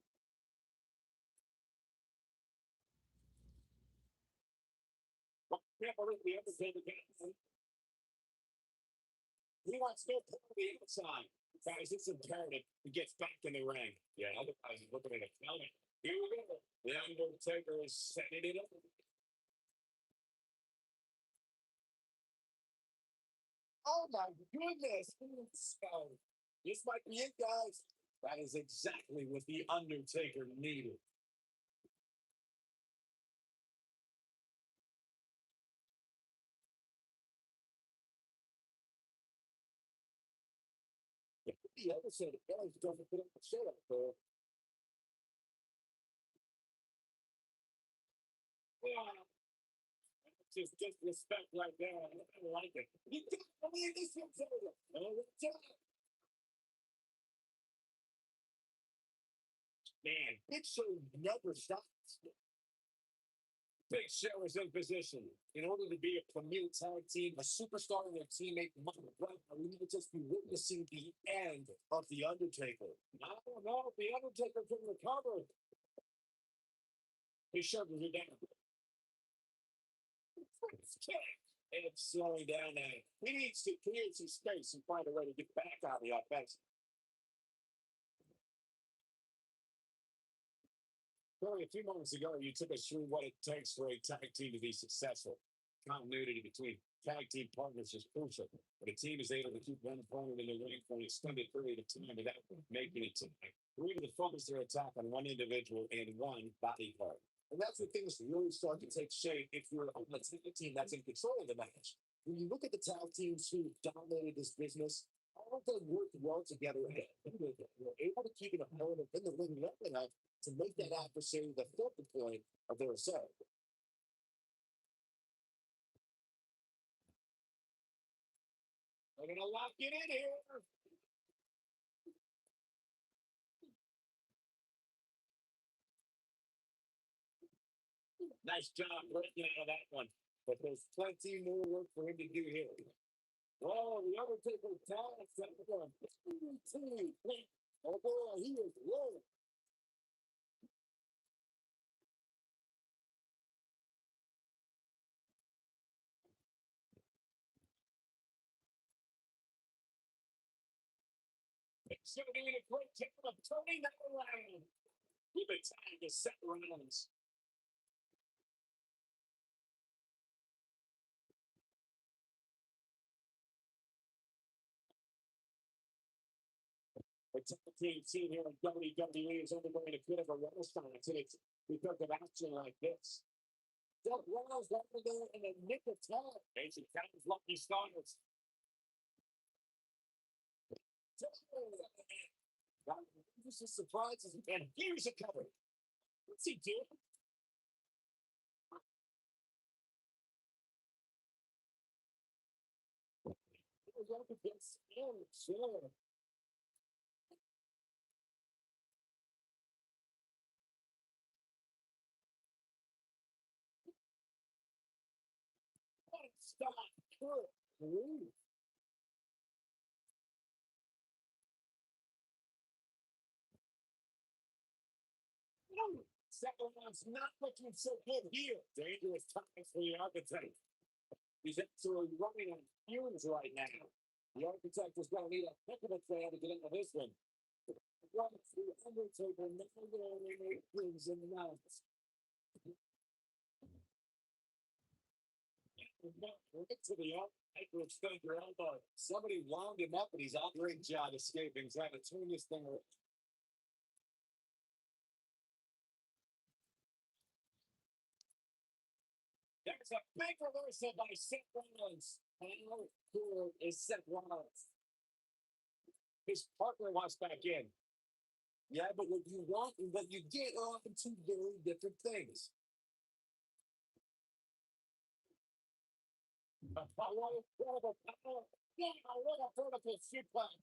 Can't believe the Undertaker again. He wants no part of the outside. Guys, it's imperative he gets back in the ring. Yeah, otherwise he's looking at a counter. Here we go. The Undertaker is setting it up. Oh my goodness. So, this might be it, guys. That is exactly what the Undertaker needed. The other side of guys doesn't put up the shit up there. Yeah. Just disrespect right there. I don't like it. You can't believe this one's over. Man, Big Show never stops. Big Show is in position. In order to be a premier tag team, a superstar and their teammate, we need to just be witnessing the end of The Undertaker. I don't know if The Undertaker can recover. He shovels it down. And it's slowing down now. He needs to clear some space and find a way to get back on the offense. Barry, a few moments ago, you took us through what it takes for a tag team to be successful. Continuity between tag team partners is crucial, but a team is able to keep one opponent in the ring for an extended period of time without making it tonight. We're able to focus their attack on one individual and one body part. And that's when things really start to take shape if you're on the team that's in control of the match. When you look at the tag teams who dominated this business, all of them worked well together. They're able to keep an opponent in the ring long enough to make that adversary the focal point of their assault. They're going to lock it in here. Nice job breaking out of that one. But there's plenty more work for him to do here. Oh, the Undertaker talents that one. Oh boy, he is low. It's going to be a great job of turning that around. Give it time to set rounds. The tag team scene here in WWE is undergoing a bit of a renaissance, and it's because of action like this. Doug Rollins right there in the nick of time. Casey County's lucky stars. This is surprises, and here's a cover. What's he doing? He's up against him, sure. Stop. Good. Second one's not looking so good here. Dangerous times for the architect. He's absolutely running on fumes right now. The architect is going to need a heck of a trail to get into this one. Run through Undertaker, now going things and nuts. Right to the ankle, extend your elbow. Somebody wound him up, and he's on great job escaping. He's trying to turn this thing around. There's a big reversal by Seth Rollins. And how cool is Seth Rollins? His partner wants back in. Yeah, but what you want and what you get are often two very different things. What a incredible power. Yeah, what a vertical suplex.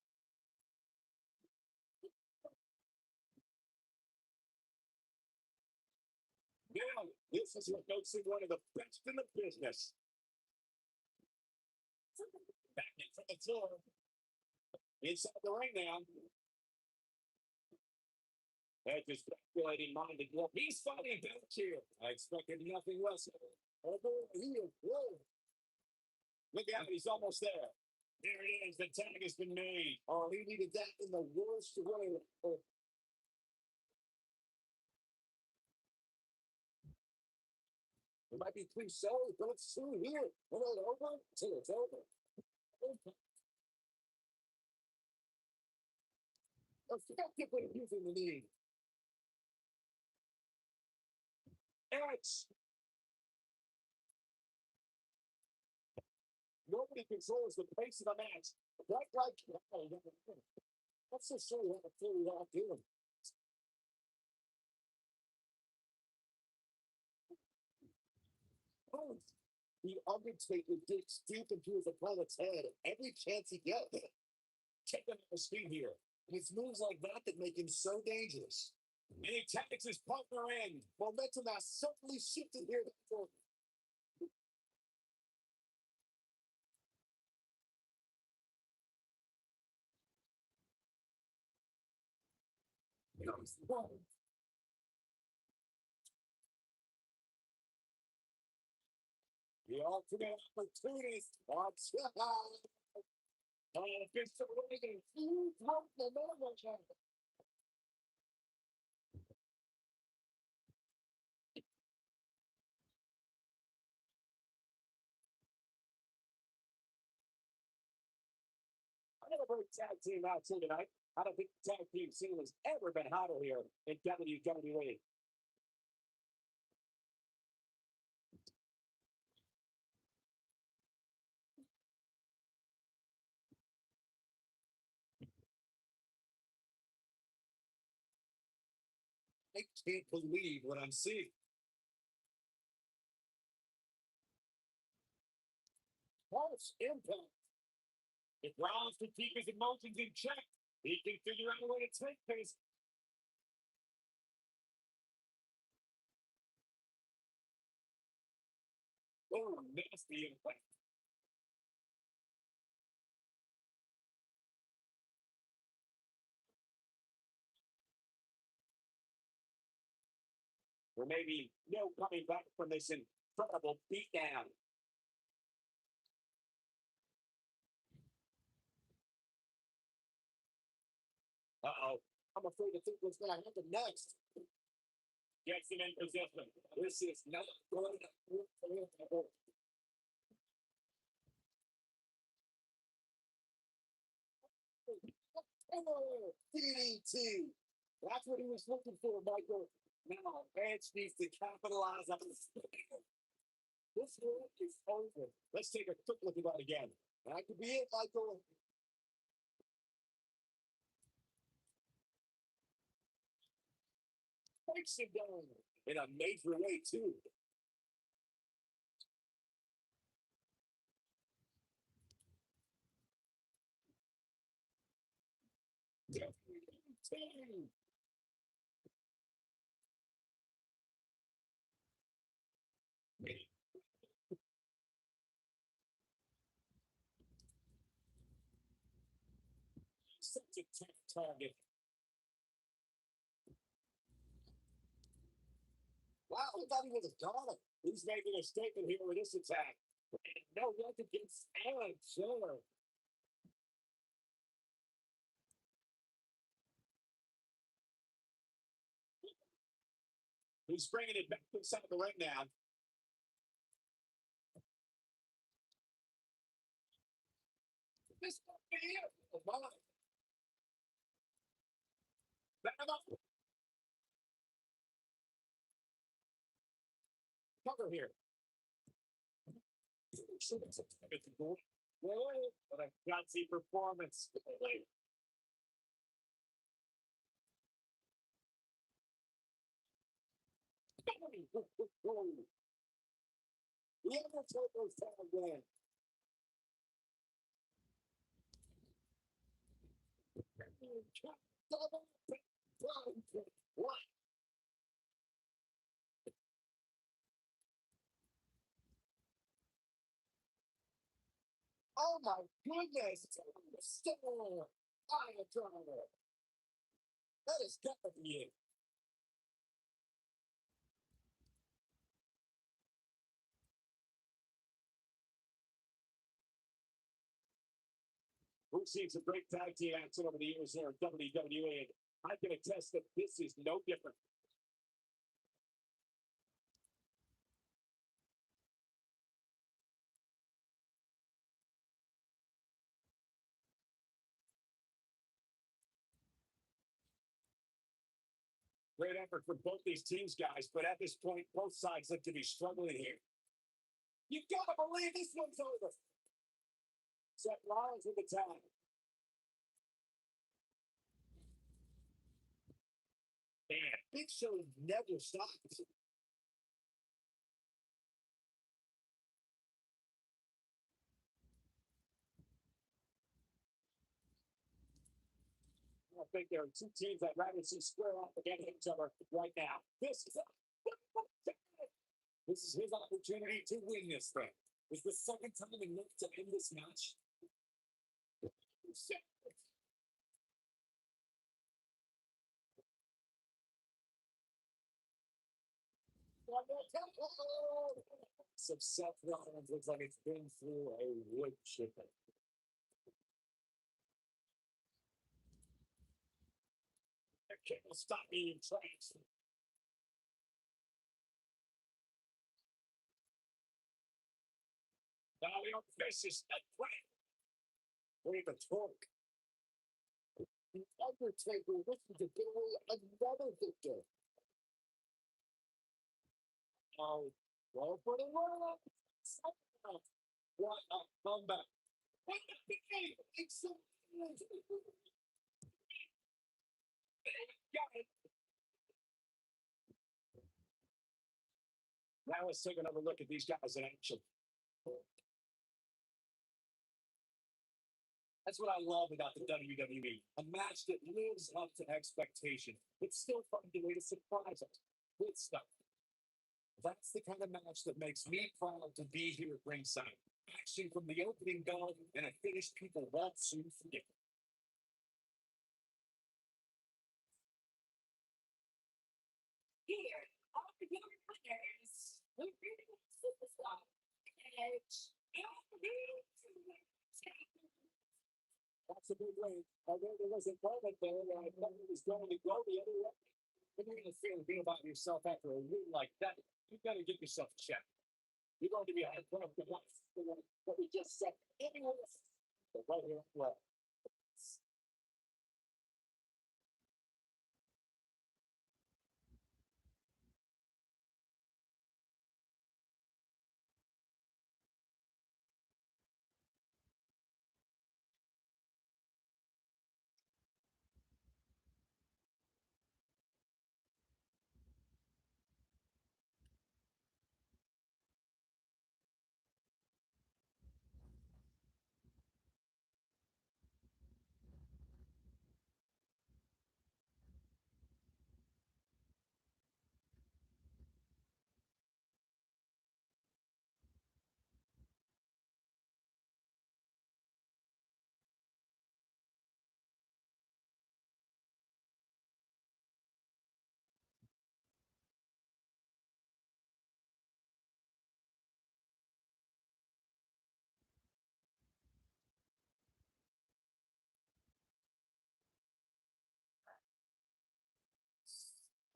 Now, this is what makes him one of the best in the business. Back in from the floor. Inside the ring now. Edge is speculating minded. Well, he's fighting back here. I expected nothing less. Over here. Whoa. Look out, he's almost there. There it is. The tag has been made. Oh, he needed that in the worst way. Oh. It might be too sorry, but it's soon here. When it's over, till it's over. Effectively using the knee. Edge. Nobody controls the pace of the match. Right like let's just show you how to fully lock in. Oh, the Undertaker digs deep into his opponent's head every chance he gets. Take him on his feet here. It's moves like that that make him so dangerous. And he tags his partner in. Momentum has certainly shifted here. The ultimate opportunist. Watch out. It's the way he broke the normal channel. I got a great tag team out here tonight. I don't think the tag team scene has ever been hotter here in WWE. I can't believe what I'm seeing. False impact. If Rollins can keep his emotions in check, he can figure out a way to take this. Oh, nasty impact. Or maybe no coming back from this incredible beatdown. Uh-oh. I'm afraid to think what's going to happen next. Gets him in position. This is not going to work for him. DDT. That's what he was looking for, Michael. Now, Edge needs to capitalize on this. This one is over. Let's take a quick look at that again. That could be it, Michael. Takes him down in a major way, too. Such a tough target. Wow, I thought he was a goner. He's making a statement here with this attack. No luck against Alan Sure. He's bringing it back inside the ring now. This could be it. Cover here. What a gutsy performance. The Undertaker's tag win. What? Oh my goodness! Still, I am trying to. That is definitely it. We've seen some great tag team action over the years here at WWE, and I can attest that this is no different. Great effort for both these teams, guys, but at this point, both sides look to be struggling here. You gotta believe this one's over. Seth Rollins with the tag. Man, Big Show never stops. I think there are two teams I'd rather see square off against each other right now. This is his opportunity to win this thing. It's the second time enough to end this match. So Seth Rollins looks like it's been through a wood chipper. I can't stop being tracks. Now we don't face this at play. We need to talk. The Undertaker looking to give away another victor. Oh, well, for the run. What a comeback. What a game. It's so now let's take another look at these guys in action. That's what I love about the WWE. A match that lives up to expectation. It's still finding a way to surprise us with stuff. That's the kind of match that makes me proud to be here at ringside. Action from the opening bell and a finish people won't soon forget. Here are your winners. The real superstar, Edge. That's a big way. Although there was a moment there where I thought it was going to go the other way. When you're going to feel good about yourself after a win like that, you've got to get yourself checked. You're going to be a pro for what we just said. Anyway, right here, well.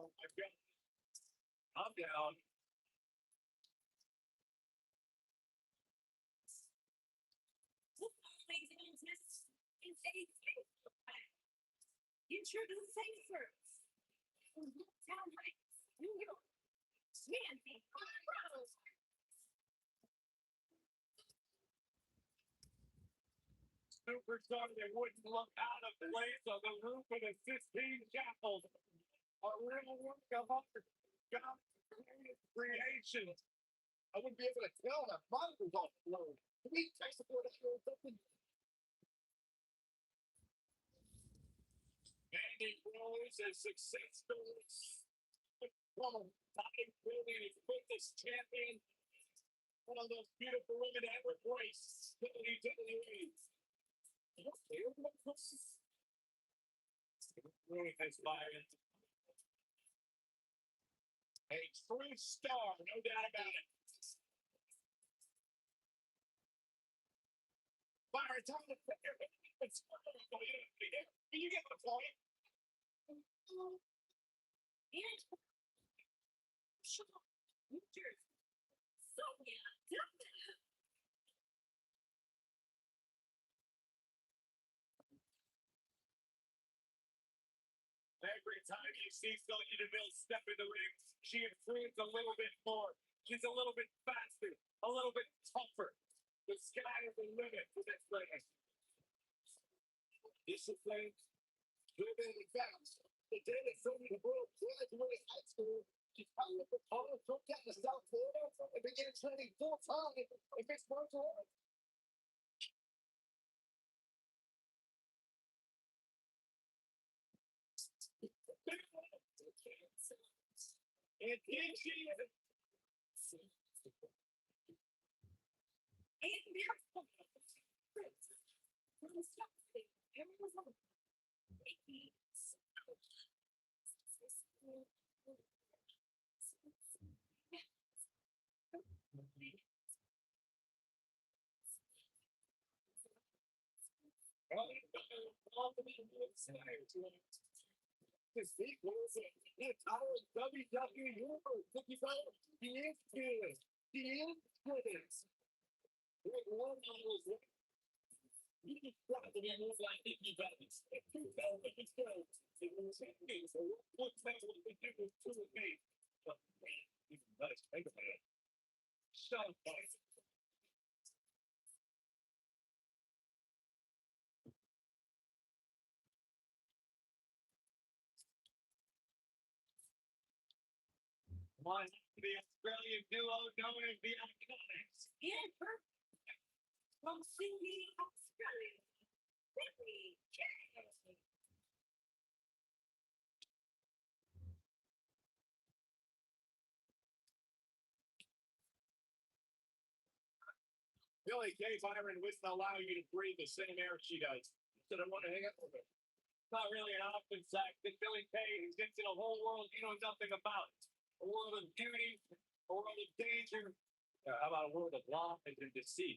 Oh my God. I'm down. is a faithful fact. Introducing first. From Town Heights, New York. Smancy Rose. Superstar that wouldn't look out of place on the roof of the Sistine Chapel. A real work of art. God's creation. I wouldn't be able to tell that monitors off the road. Can we tech support that or something? Andy Rose is successful. Time building his quickest champion. One of those beautiful women that ever graced WWE. Really inspiring. A true star, no doubt about it. Byron, tell me it's can you get the point? And New Jersey. So yeah, definitely. Every time you see Sonya Deville step in the ring, she improves a little bit more. She's a little bit faster, a little bit tougher. The sky is the limit for this player. Discipline, driven and fast. The day that Sonya Deville graduated high school, she found the tallest took down to South Florida and began training full time in mixed martial arts. And then she his equals the entire WWE universe. He is good. He is good. Great one was he described it as like Nicky Bellis. If you tell me it's good, it was me. So what makes what the difference to me? But even better, think about it. So nice. One, the Australian duo known as the Iconics. And from Sydney, Australia. Sydney, Jersey. Billy Kay Byron wouldn't allow you to breathe the same air she does. So I want to hang up with her. It's not really an option sack. That Billy Kay is into a whole world you know nothing about. A world of beauty, a world of danger. How about a world of lies and deceit?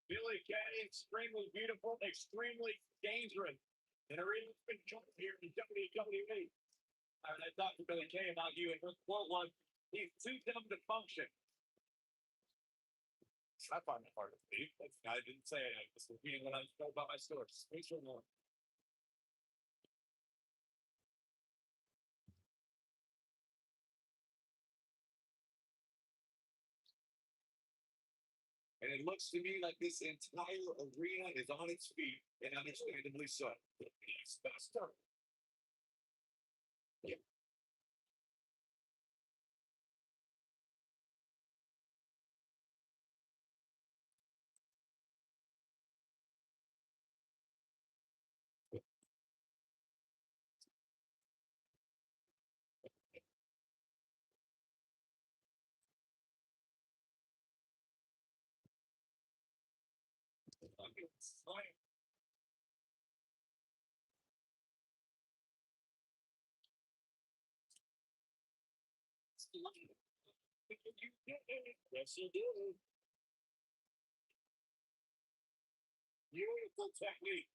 Billy Kay, extremely beautiful, extremely dangerous. And her even been jumped here in WWE. I talked to Billy Kay about you, and her quote was, he's too dumb to function. I find that hard to believe. I didn't say it. I was repeating what I spoke about my stores. Thanks for more. And it looks to me like this entire arena is on its feet, and understandably so. It's faster. Yeah. Fine. Yes, you do. Beautiful technique.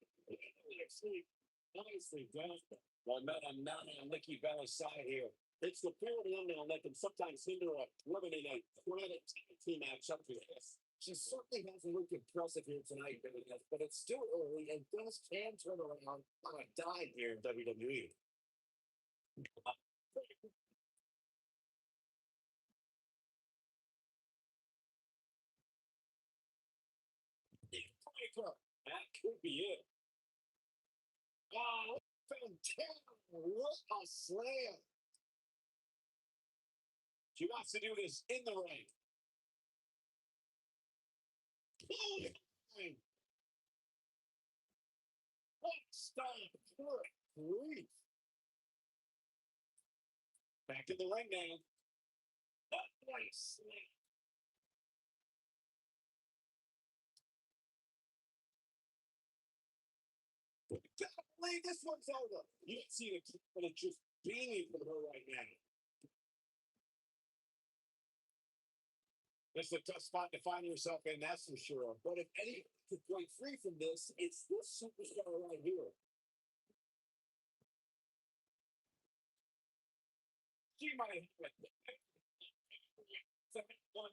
Honestly, John. Well, I'm not on Nikki Bella's side here. It's the field in there that can sometimes hinder a eliminate a chronic team match up to this. She certainly hasn't looked impressive here tonight, but it's still early, and things can turn around on a dime here in WWE. That could be it. Oh, fantastic. What a slam. She wants to do this in the ring. What stop. Good grief. Back in the ring now. What a slam. Can't believe this one's over. You can see the confidence just beaming from her right now. It's a tough spot to find yourself in, that's for sure. But if any could break free from this, it's this superstar right here. She might have it.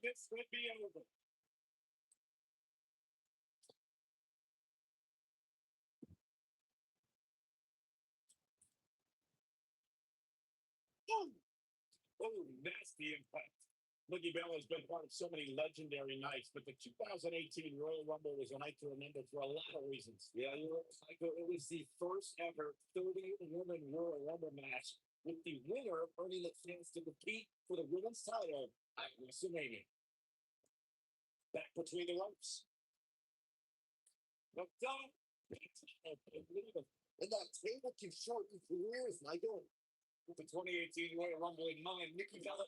This could be over. Oh, nasty impact. Nikki Bella has been part of so many legendary nights, but the 2018 Royal Rumble was a night to remember for a lot of reasons. Yeah, you're right, Michael. It was the first ever 30-woman Royal Rumble match, with the winner earning the chance to compete for the women's title at WrestleMania. Back between the ropes. But don't. And that table can shorten careers, Michael. With the 2018 Royal Rumble in mind, Nikki Bella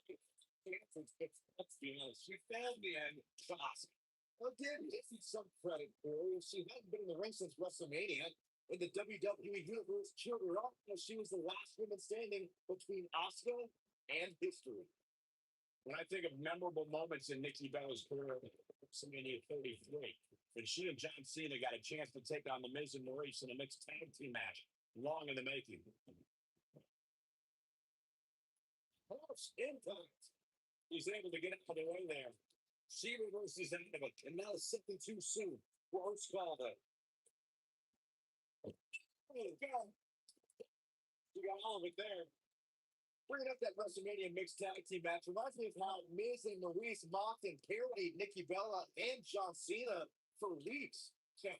let's be honest, she found the end fast. Again, this is some credit for her. She hadn't been in the ring since WrestleMania, and the WWE Universe cheered her up because she was the last woman standing between Asuka and history. When I think of memorable moments in Nikki Bella's career, WrestleMania 33, when she and John Cena got a chance to take on The Miz and Maurice in a mixed tag team match, long in the making. Close impact. He's able to get out of the way there. She reverses out of it, and now something too soon. Close call there. Oh, God. You got all of it there. Bringing up that WrestleMania mixed tag team match reminds me of how Miz and Maurice mocked and parodied Nikki Bella and John Cena for weeks.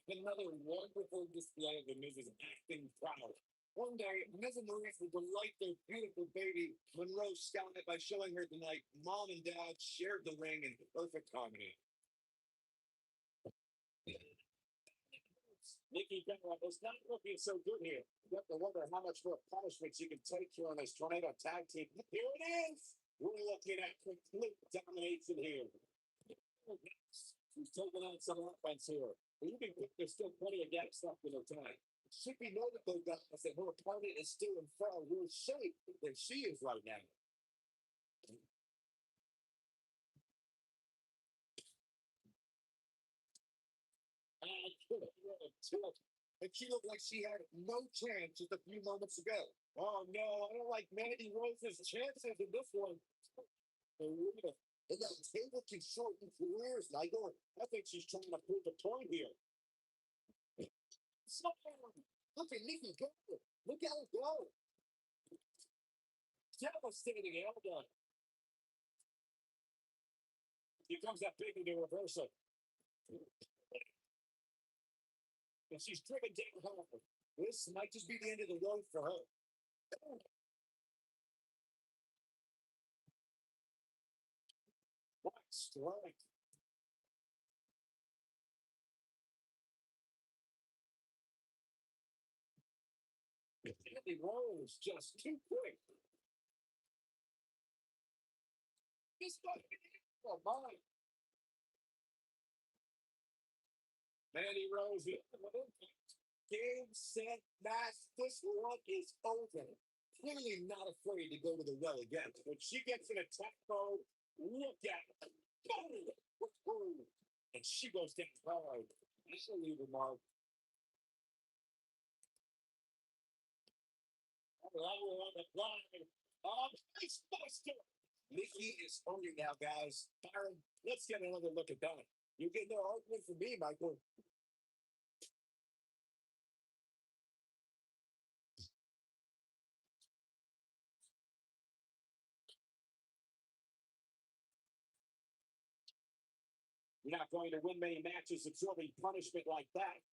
Another wonderful display of the Miz's acting prowess. One day, Miz and Maurice will delight their beautiful baby Monroe Scarlett by showing her tonight mom and dad shared the ring in perfect harmony. Nikki Bella is not looking so good here. You have to wonder how much more punishment she can take here on this tornado tag team. Here it is. We're looking at complete domination here. She's taking on some offense here. But you can think there's still plenty of gaps left in her time. It should be noted, though, guys, that her opponent is still in far worse shape than she is right now. And she looked like she had no chance just a few moments ago. Oh no, I don't like Mandy Rose's chances in this one. And that table can shorten careers, Nigel. I think she's trying to prove a point here. Look at Nikki go. Look at her go. Devastating elbow. Here comes that big into reversal. And she's driven down hard. This might just be the end of the road for her. What strike. Andy Rose just too quick. He's not oh my. Mandy Rose, game, set, match. This one is over. Clearly not afraid to go to the well again. When she gets in attack mode, look at it. Boom! And she goes down hard. Unbelievable, Mark. Face buster. Nikki is hungry now, guys. Byron, let's get another look at that. You get no argument from me, Michael. You're not going to win many matches absorbing punishment like that.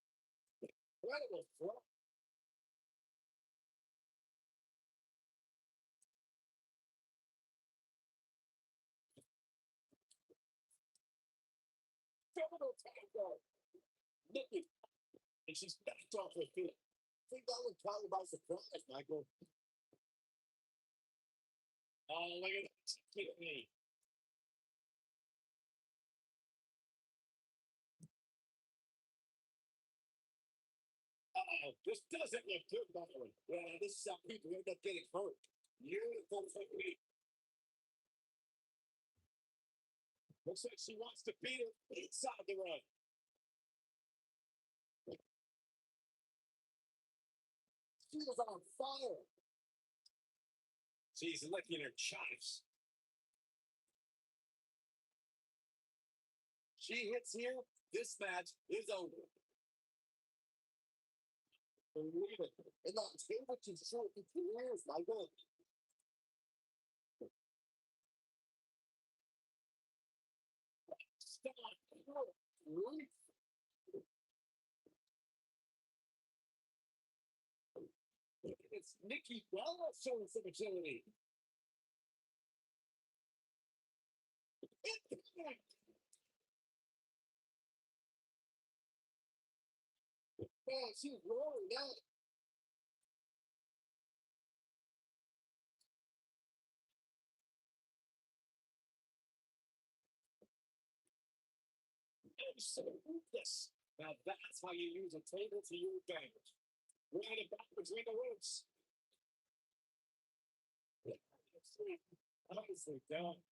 Incredible throw. Criminal tackle. Nikki. And she's backed off her feet. I think that would probably by surprise, Michael. Oh, look at that. Look at me. This doesn't look good, by the way. Yeah, this is how people end up getting hurt. Beautiful technique. Looks like she wants to beat her inside the ring. She is on fire. She's licking her chops. She hits here, this match is over. Believe it. And that table can show it for years, my God. Stop. Really? It's Nikki Bella showing some agility. Man, she's roaring out. This. Now that's how you use a table to your advantage. Right about between the ropes. Honestly, don't.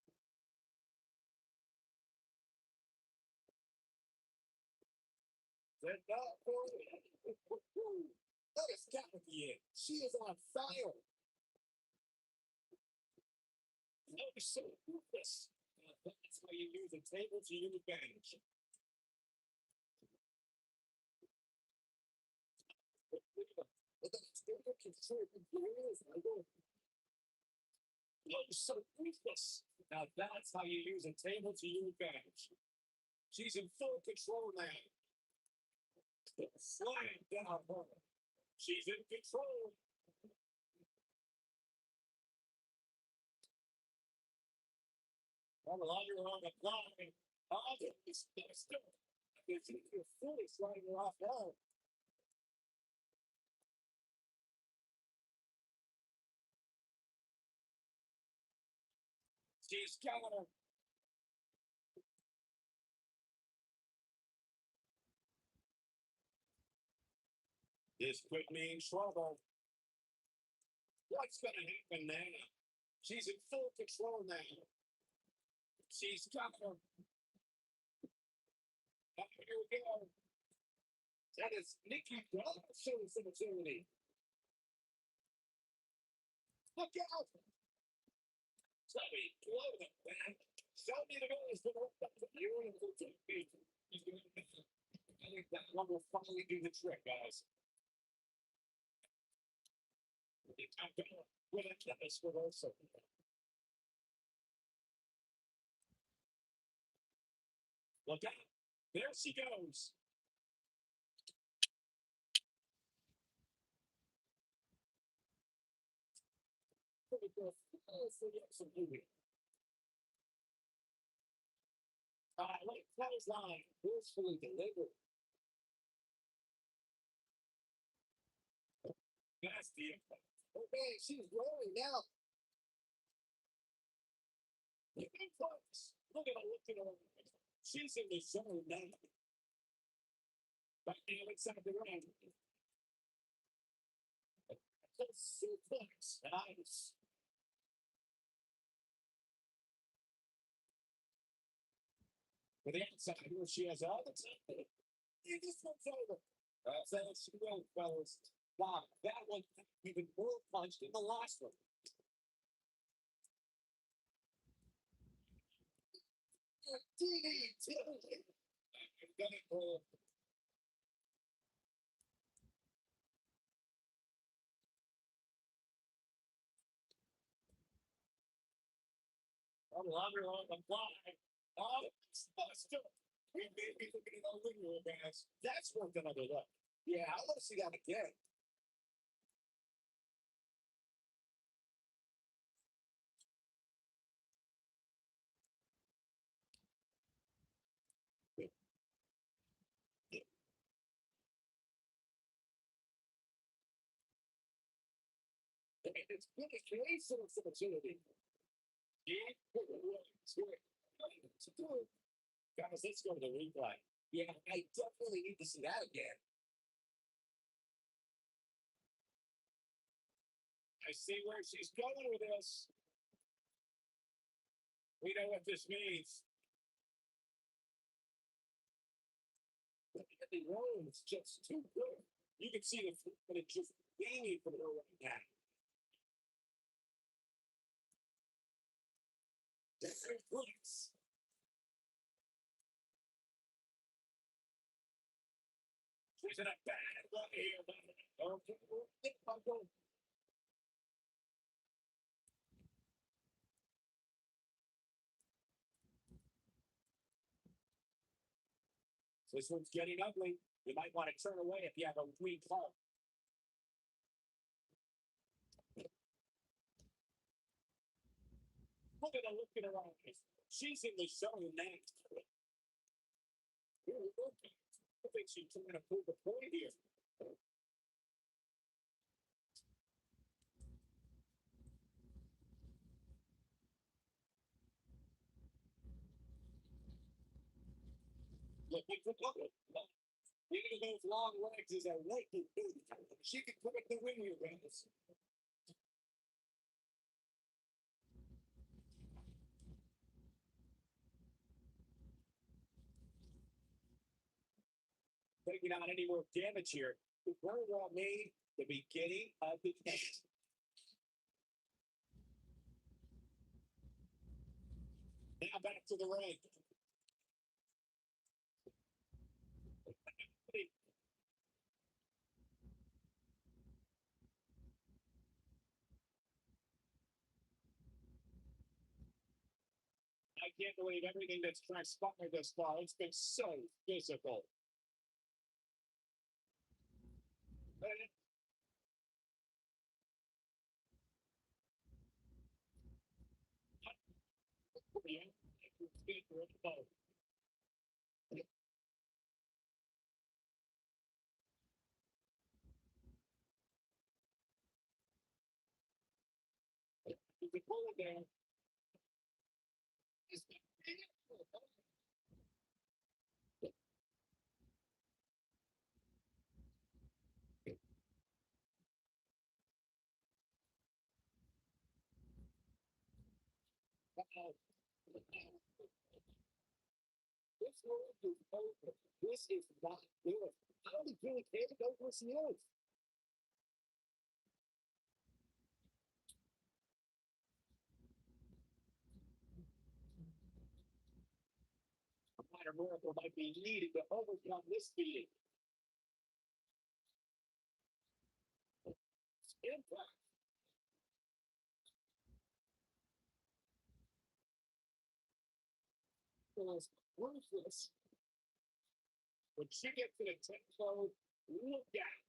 They're not for it. That is got to be it. She is on fire. No, so ruthless. Now that's how you use a table to your advantage. Oh, so ruthless. Now that's how you use a table to your advantage. She's in full control now. Slam down her. She's in control. I'm on the block. And it's still. You're fully sliding her off now. She's got her. This put me in trouble. What's going to happen now? She's in full control now. She's got her. Here we go. That is Nikki Bella showing some agility. Look out! Chloe, blow the back. Show me the goals for the beautiful technique. I think that one will finally do the trick, guys. With a tennis reversal. Look out. There she goes. Like clothesline, forcefully delivered. That's the impact. Okay, she's rolling now. Look at her looking around. She's in the zone now. Back down inside the ring. Suplex. Nice. With the outside here, she has all the time. This one's over. That's she will, fellas. Wow, that one even more punched than the last one. DDT. I'm longer on the fly. Oh, still. We may be looking at our living room, guys. That's worth another look. Yeah, I want to see that again. It's been a case of opportunity. Yeah, guys, let's go to the replay. Yeah, I definitely need to see that again. I see where she's going with this. We know what this means. The roll is just too good. You can see the but it's just gaining from her right now. That's her place. She's in a bad way here. Okay, I'm going. This one's getting ugly. You might want to turn away if you have a weak heart. Look at her look in her eyes. She's in the zone now. I think she's trying to prove a point here. Look, even those long legs is a naked dude. She can put it the wing here, guys. Taking on any more damage here. It very well made the beginning of the end. Now back to the ring. I can't believe everything that's transpired this far. It's been so physical. You can pull it down. This world is over. This is not good. How did Billy Kay go where she is? A minor miracle might be needed to overcome this feeling. Impact. Was ruthless. When she gets to the 10 code, look out.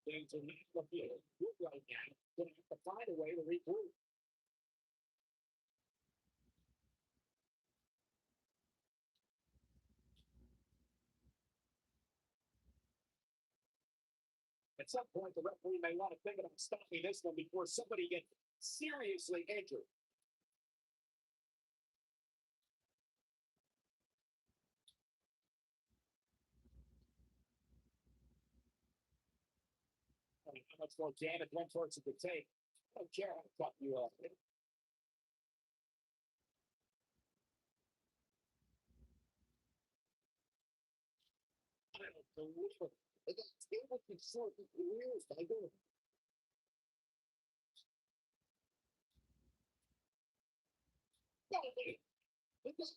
Things are not looking good right now. Gonna have to find a way to regroup. At some point, the referee may want to think about stopping this one before somebody gets seriously injured. I mean, how much more damage one person could take? I don't care how tough you are. I don't believe it. They got table control for years. I do. Now,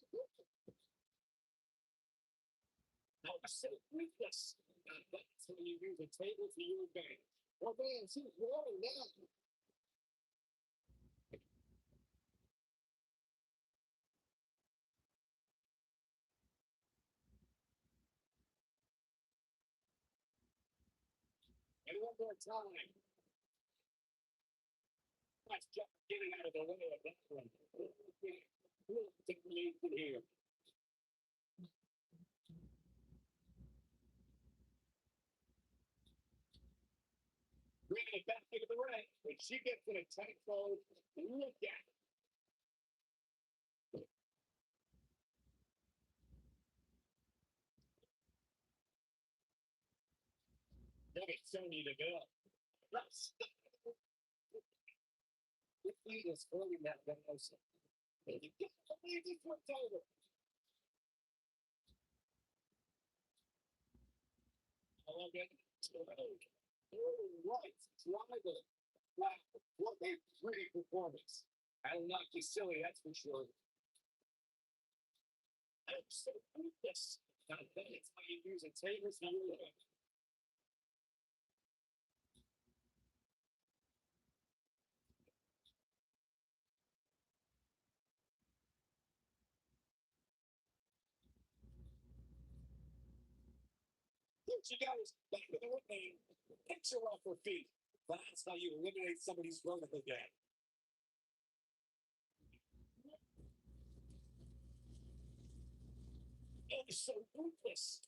so ruthless. That's when you use a table for your advantage. Well, man, she's rolling now. And one more time. That's just getting out of the way of that one. We'll take the lead here. Bringing it back into the ring. When she gets in a tight fold, look at it. Look at Sony to go. Let's stop. This lead is holding that motion. And you get the lead is what's over. I love it. Oh, right. Driver. Wow. What a pretty performance. That'll knock you silly, that's for sure. Absolutely. Yes. Now, that's how you use a table for your life. Here she goes. Back to the ring. Picks her off her feet. That's how you eliminate somebody's vertical gap. Oh, so ruthless.